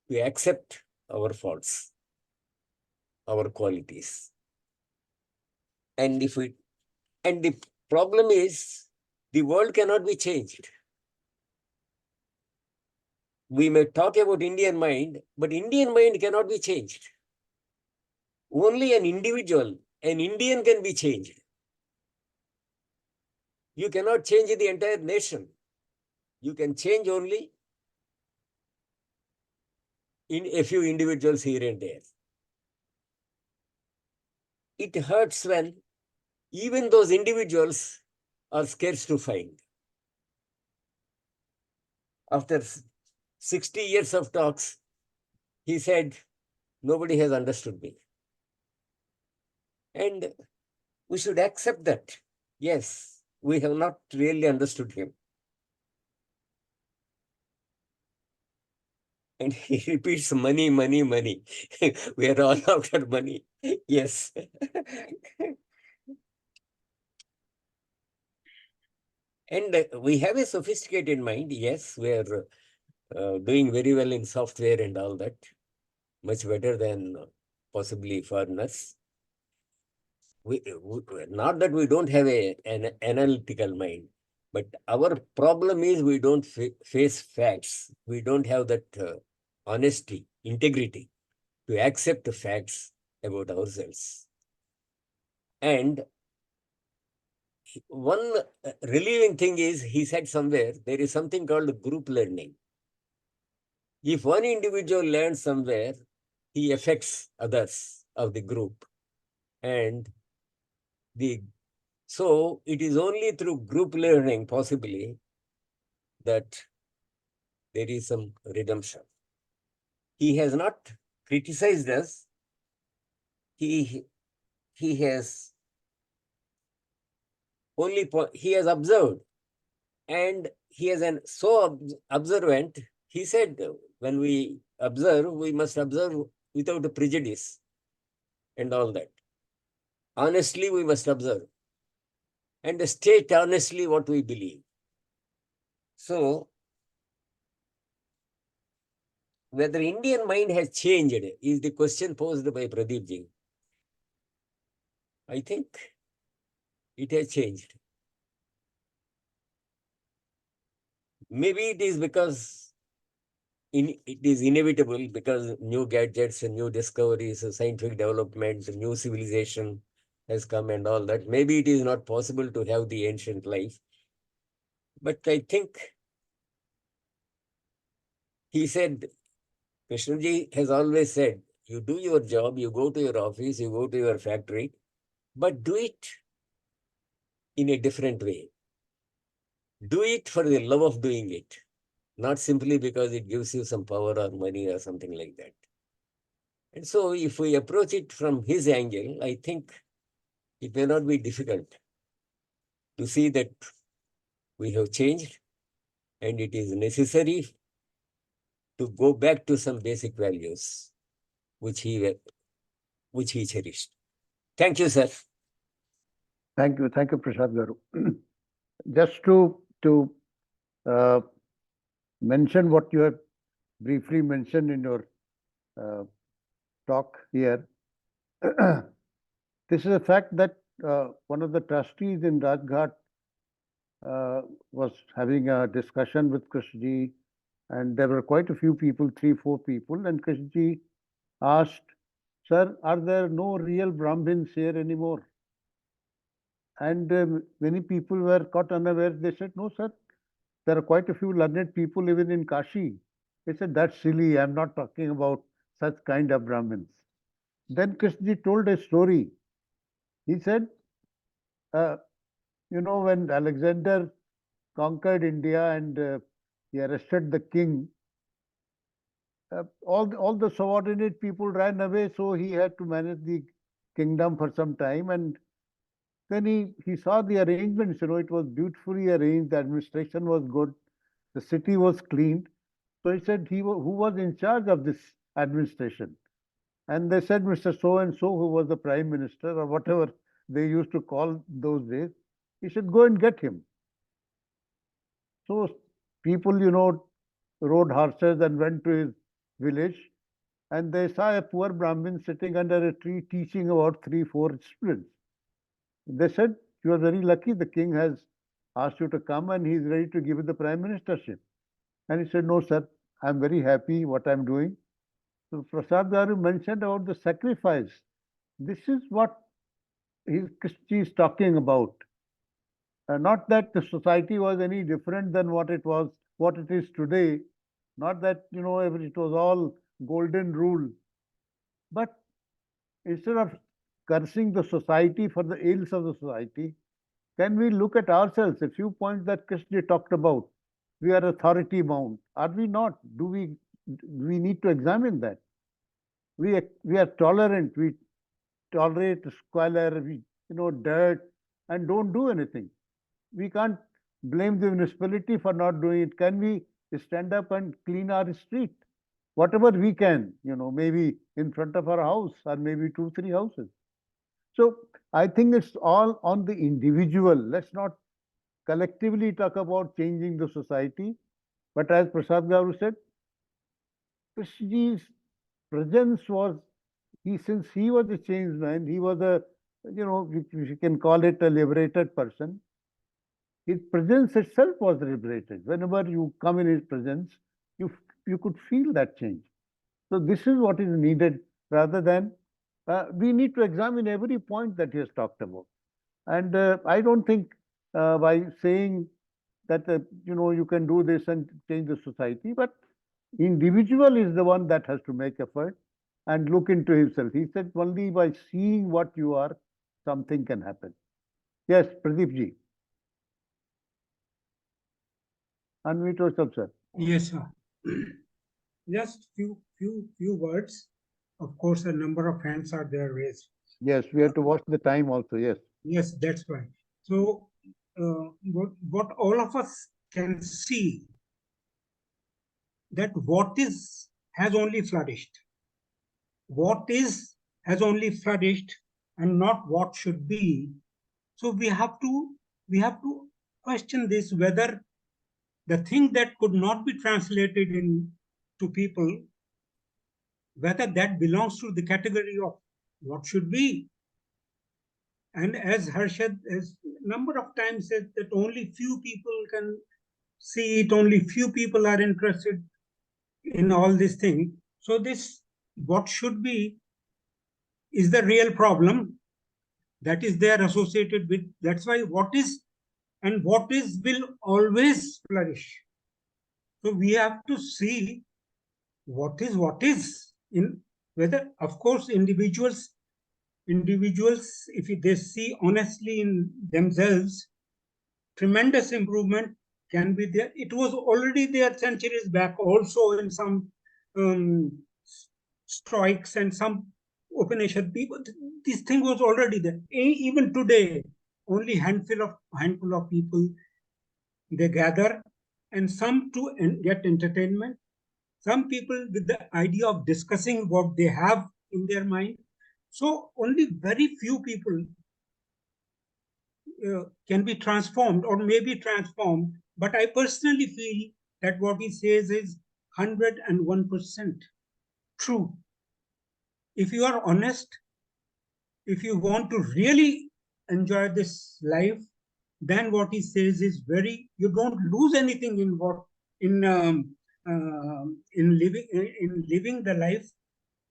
to accept our faults, our qualities. And the problem is the world cannot be changed. we may talk about Indian mind, but Indian mind cannot be changed. Only an individual, an Indian can be changed. You cannot change the entire nation. You can change only in a few individuals here and there. It hurts when even those individuals are scarce to find. After 60 years of talks, he said, nobody has understood me. And we should accept that. Yes, we have not really understood him. And he repeats money, money, money. We are all after money. Yes. And we have a sophisticated mind. Yes, we are doing very well in software and all that. Much better than possibly foreigners. Not that we don't have an analytical mind, but our problem is we don't face facts. We don't have that honesty, integrity to accept the facts about ourselves. And one relieving thing is, he said somewhere, there is something called group learning. If one individual learns somewhere, he affects others of the group. And so it is only through group learning, possibly, that there is some redemption. He has not criticized us. He has only he has observed, and he is so observant. He said, when we observe, we must observe without a prejudice and all that. Honestly, we must observe and state honestly what we believe. So, whether Indian mind has changed is the question posed by Pradeep ji. I think it has changed. Maybe it is because it is inevitable, because new gadgets and new discoveries, scientific development, new civilization has come and all that. Maybe it is not possible to have the ancient life. But I think he said, Krishnaji has always said, you do your job, you go to your office, you go to your factory, but do it in a different way. Do it for the love of doing it, not simply because it gives you some power or money or something like that. And so if we approach it from his angle, I think it may not be difficult to see that we have changed and it is necessary to go back to some basic values which he cherished. Thank you, sir. Thank you, Prasad Garu. Just to mention what you have briefly mentioned in your talk here. This is a fact that one of the trustees in Rajghat was having a discussion with Krishnaji, and there were quite a few people, 3-4 people, and Krishnaji asked, "Sir, are there no real Brahmins here anymore?" And many people were caught unaware. They said, "No, sir, there are quite a few learned people even in Kashi." He said, "That's silly. I'm not talking about such kind of Brahmins." Then Krishnaji told a story. He said, when Alexander conquered India and he arrested the king, all the subordinate people ran away, so he had to manage the kingdom for some time. And then he saw the arrangements, it was beautifully arranged, the administration was good, the city was cleaned. So he said, who was in charge of this administration? And they said, Mr. So-and-so, who was the prime minister or whatever they used to call those days. He said, go and get him. So people, rode horses and went to his village, and they saw a poor Brahmin sitting under a tree teaching about 3-4 students. They said, you are very lucky, the king has asked you to come and he is ready to give you the prime ministership. And he said, no, sir, I'm very happy what I'm doing. So Prasad Garu mentioned about the sacrifice. This is what Christie is talking about. Not that the society was any different than what it was, what it is today. Not that, it was all golden rule. But instead of cursing the society for the ills of the society, can we look at ourselves? A few points that Krishna talked about. We are authority bound. Are we not? Do we need to examine that? We are tolerant. We tolerate squalor, dirt, and don't do anything. We can't blame the municipality for not doing it. Can we stand up and clean our street? Whatever we can, maybe in front of our house or maybe 2, 3 houses. So I think it's all on the individual. Let's not collectively talk about changing the society. But as Prasad Garu said, Krishnaji's presence was, since he was a changed man, he was a, you can call it a liberated person. His presence itself was liberated. Whenever you come in his presence, you could feel that change. So this is what is needed rather than, we need to examine every point that he has talked about. And I don't think by saying that, you can do this and change the society, but individual is the one that has to make effort and look into himself. He said only by seeing what you are, something can happen. Yes, Pradeep ji. Unmute yourself, sir. Yes, sir. Just few words. Of course, a number of hands are there raised. Yes, we have to watch the time also. Yes. Yes, that's right. So, what all of us can see, that what is has only flourished. What is has only flourished, and not what should be. So we have to question this, whether the thing that could not be translated to people, whether that belongs to the category of what should be. And as Harshad has number of times said, that only few people can see it, only few people are interested in all this thing. So this, what should be, is the real problem that is there associated with. That's why what is and what is will always flourish. So we have to see what is in whether, of course, individuals, if they see honestly in themselves, tremendous improvement can be there. It was already there centuries back, also in some strikes and some Upanishad people. This thing was already there. Even today, only handful of people, they gather, and some to get entertainment. Some people with the idea of discussing what they have in their mind. So only very few people can be transformed or may be transformed. But I personally feel that what he says is 101% true. If you are honest, if you want to really enjoy this life, then what he says is you don't lose anything in living the life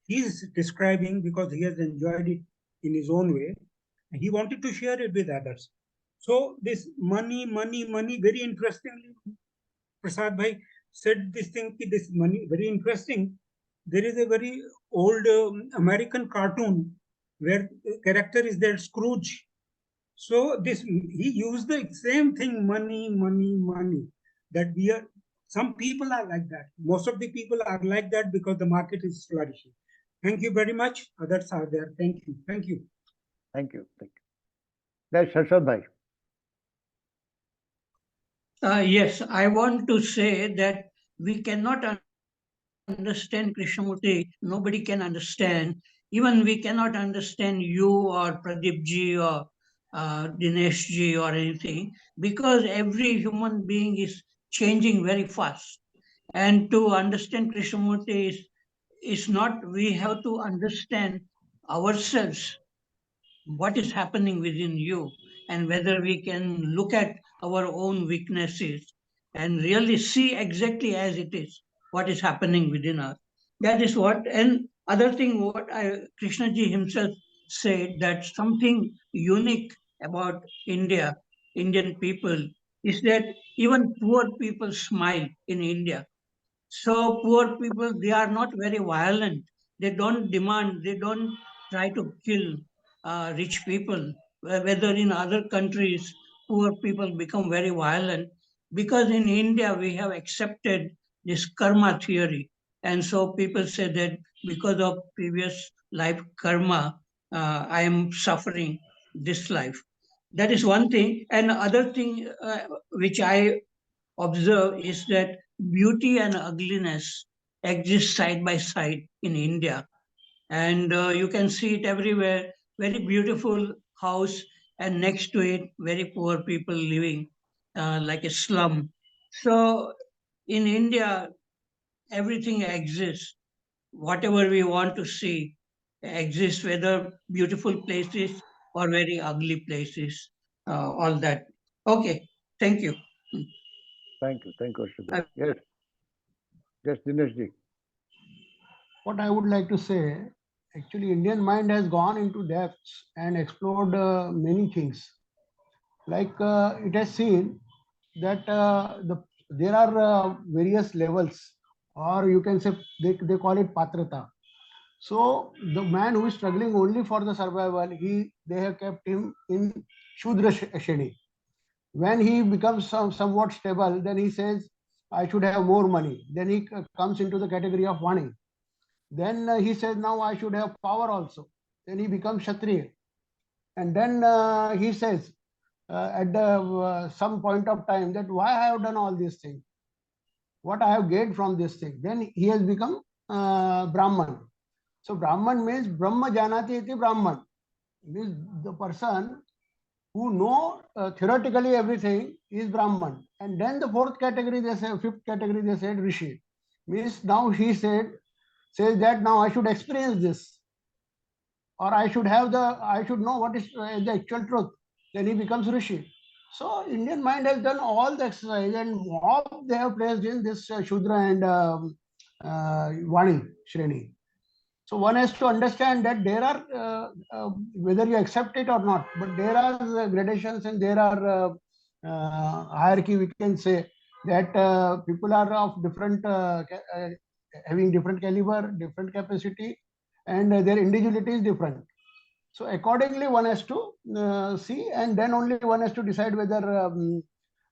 he's describing, because he has enjoyed it in his own way. And he wanted to share it with others. So this money, very interestingly, Prasad Bhai said this thing, this money, very interesting. There is a very old American cartoon where the character is there, Scrooge. So he used the same thing, money. That some people are like that. Most of the people are like that because the market is flourishing. Thank you very much. Others are there. Thank you. Thank you. That's Harshad Bhai. Yes, I want to say that we cannot understand Krishnamurti. Nobody can understand. Even we cannot understand you or Pradeep ji or Dinesh ji or anything, because every human being is changing very fast. And to understand Krishnamurti is not, we have to understand ourselves, what is happening within you, and whether we can look at our own weaknesses and really see exactly as it is. what is happening within us. That is what, and other thing, what Krishnaji himself said, that something unique about India, Indian people, is that even poor people smile in India. So poor people, they are not very violent. They don't demand, they don't try to kill rich people. Whether in other countries, poor people become very violent. Because in India, we have accepted this karma theory. And so people say that because of previous life karma, I am suffering this life. That is one thing. And other thing which I observe is that beauty and ugliness exist side by side in India. And you can see it everywhere. Very beautiful house, and next to it, very poor people living like a slum. So in India, everything exists. Whatever we want to see exists, whether beautiful places or very ugly places, all that. Okay, thank you. Thank you. Thank you, Harshad. I- Yes. Yes, Dinesh ji. What I would like to say, actually, Indian mind has gone into depths and explored many things. Like it has seen that there are various levels, or you can say they call it patrata. So the man who is struggling only for the survival, they have kept him in Shudra Sheni. When he becomes somewhat stable, then he says, I should have more money. Then he comes into the category of Vani. Then he says, now I should have power also. Then he becomes Kshatriya. And then he says, at some point of time, that why I have done all these things, what I have gained from this thing. Then he has become Brahman. So Brahman means Brahma Janati iti Brahman. Means the person who know theoretically everything is Brahman. And then the fourth category, they say, fifth category, they said Rishi. Means now he says that now I should experience this, or I should know what is the actual truth. Then he becomes Rishi. So Indian mind has done all the exercise, and all they have placed in this Shudra and Vani Shreni. So one has to understand that there are, whether you accept it or not, but there are gradations and there are hierarchy, we can say, that people are of different, having different caliber, different capacity, and their individuality is different. So accordingly, one has to see, and then only one has to decide whether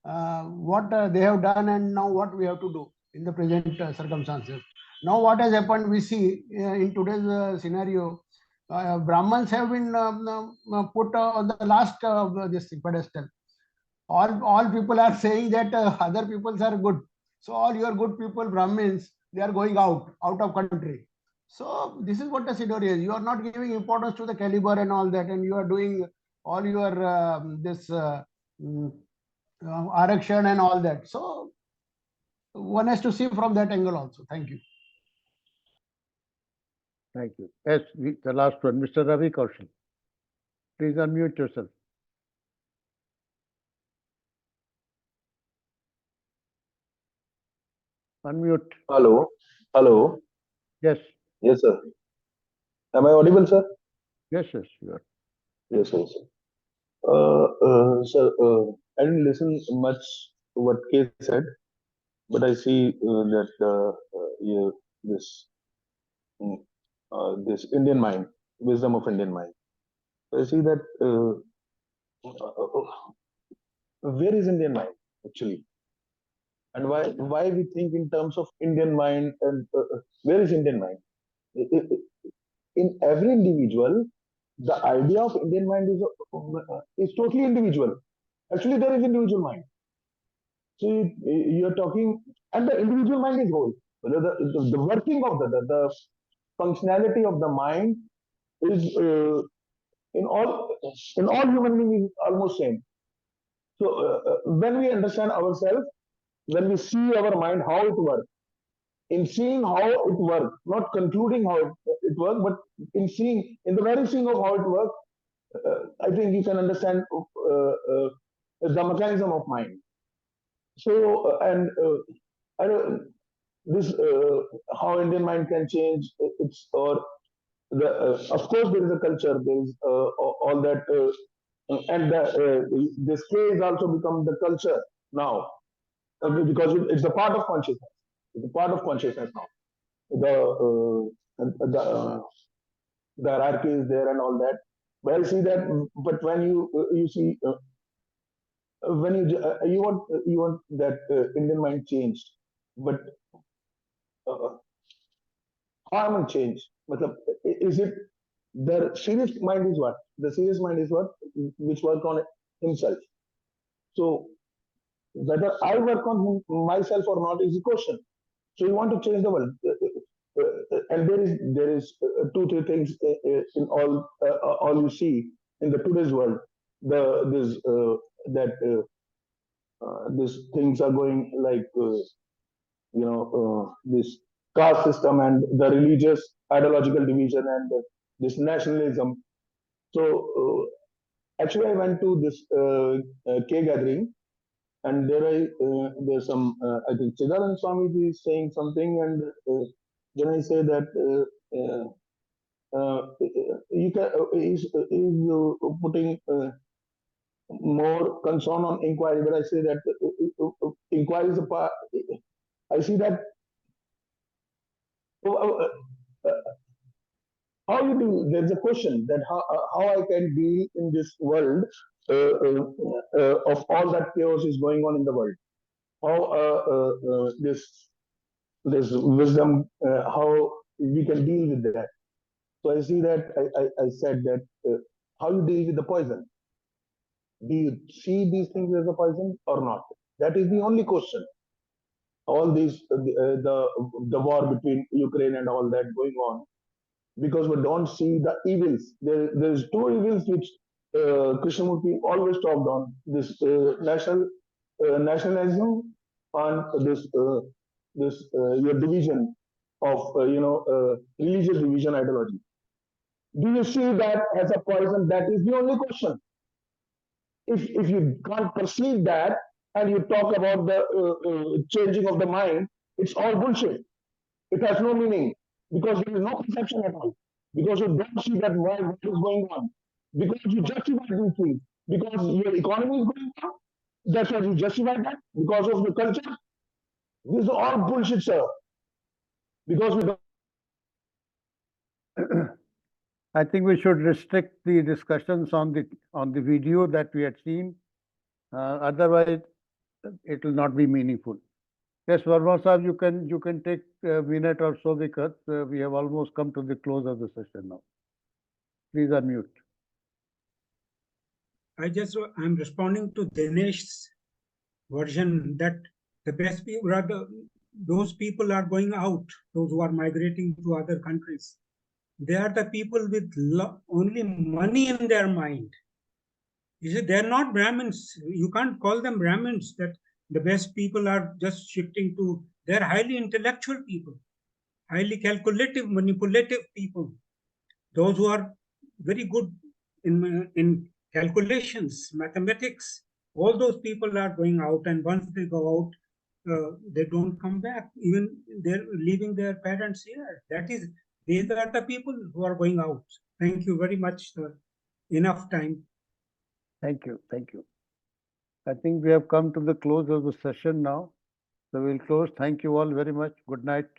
what they have done and now what we have to do in the present circumstances. Now, what has happened, we see in today's scenario, Brahmins have been put on the last of this pedestal. All people are saying that other peoples are good. So all your good people, Brahmins, they are going out of country. So this is what the scenario is. You are not giving importance to the caliber and all that, and you are doing all your this Arakshan and all that. So one has to see from that angle also. Thank you. Thank you. Yes, the last one, Mr. Ravi Kaushal. Please unmute yourself. Unmute. Hello. Hello. Yes. Yes, sir. Am I audible, sir? Yes, yes, you are. Yes, sir. Sir, I didn't listen much to what K said, but I see that this this Indian mind, wisdom of Indian mind. I see that where is Indian mind actually, and why we think in terms of Indian mind, and where is Indian mind? In every individual, the idea of Indian mind is totally individual. Actually, there is individual mind. So you're talking, and the individual mind is whole. The working of the functionality of the mind is in all human beings is almost same. So when we understand ourselves, when we see our mind how it works, in seeing how it works, not concluding how it works, but in the very seeing of how it works, I think you can understand the mechanism of mind. So, and I don't, this how Indian mind can change. It's or the of course there is a culture. There is all that, and this K is also become the culture now, because it's a part of consciousness. It's a part of consciousness now. The hierarchy is there and all that. But I see that. But when you see when you want that Indian mind changed, but how am I changed? Matlab, is it the serious mind is what? The serious mind is what? Which work on himself. So whether I work on myself or not is the question. So you want to change the world, and there is two three things in all you see in the today's world. These things are going like this caste system and the religious ideological division and this nationalism. So actually, I went to this K gathering, and there's some I think Chidaran Swamiji is saying something, and then I say that you can is putting more concern on inquiry, but I say that inquiry is a part. I see that how you do. There's a question that how I can deal in this world of all that chaos is going on in the world. How this wisdom, how we can deal with that. So I see that I said that how you deal with the poison. Do you see these things as a poison or not? That is the only question. All these the war between Ukraine and all that going on, because we don't see the evils. There's two evils which Krishnamurti always talked on: this nationalism and this your division of religious division ideology. Do you see that as a poison? That is the only question. If you can't perceive that and you talk about the changing of the mind, it's all bullshit. It has no meaning because there is no perception at all. Because you don't see that what is going on. Because you justify these things. Because your economy is going on. That's why you justify that. Because of the culture. This is all bullshit, sir. Because we don't. I think we should restrict the discussions on the video that we had seen. Otherwise, it will not be meaningful. Yes, Verma Sahib, you can take a minute or so because we have almost come to the close of the session now. Please unmute. I'm responding to Dinesh's version that the best people those people are going out, those who are migrating to other countries. They are the people with only money in their mind. You see, they're not Brahmins. You can't call them Brahmins, that the best people are just shifting to, they're highly intellectual people, highly calculative, manipulative people. Those who are very good in calculations, mathematics, all those people are going out, and once they go out, they don't come back. Even they're leaving their parents here. These are the people who are going out. Thank you very much, sir. Enough time. Thank you. Thank you. I think we have come to the close of the session now. So we'll close. Thank you all very much. Good night.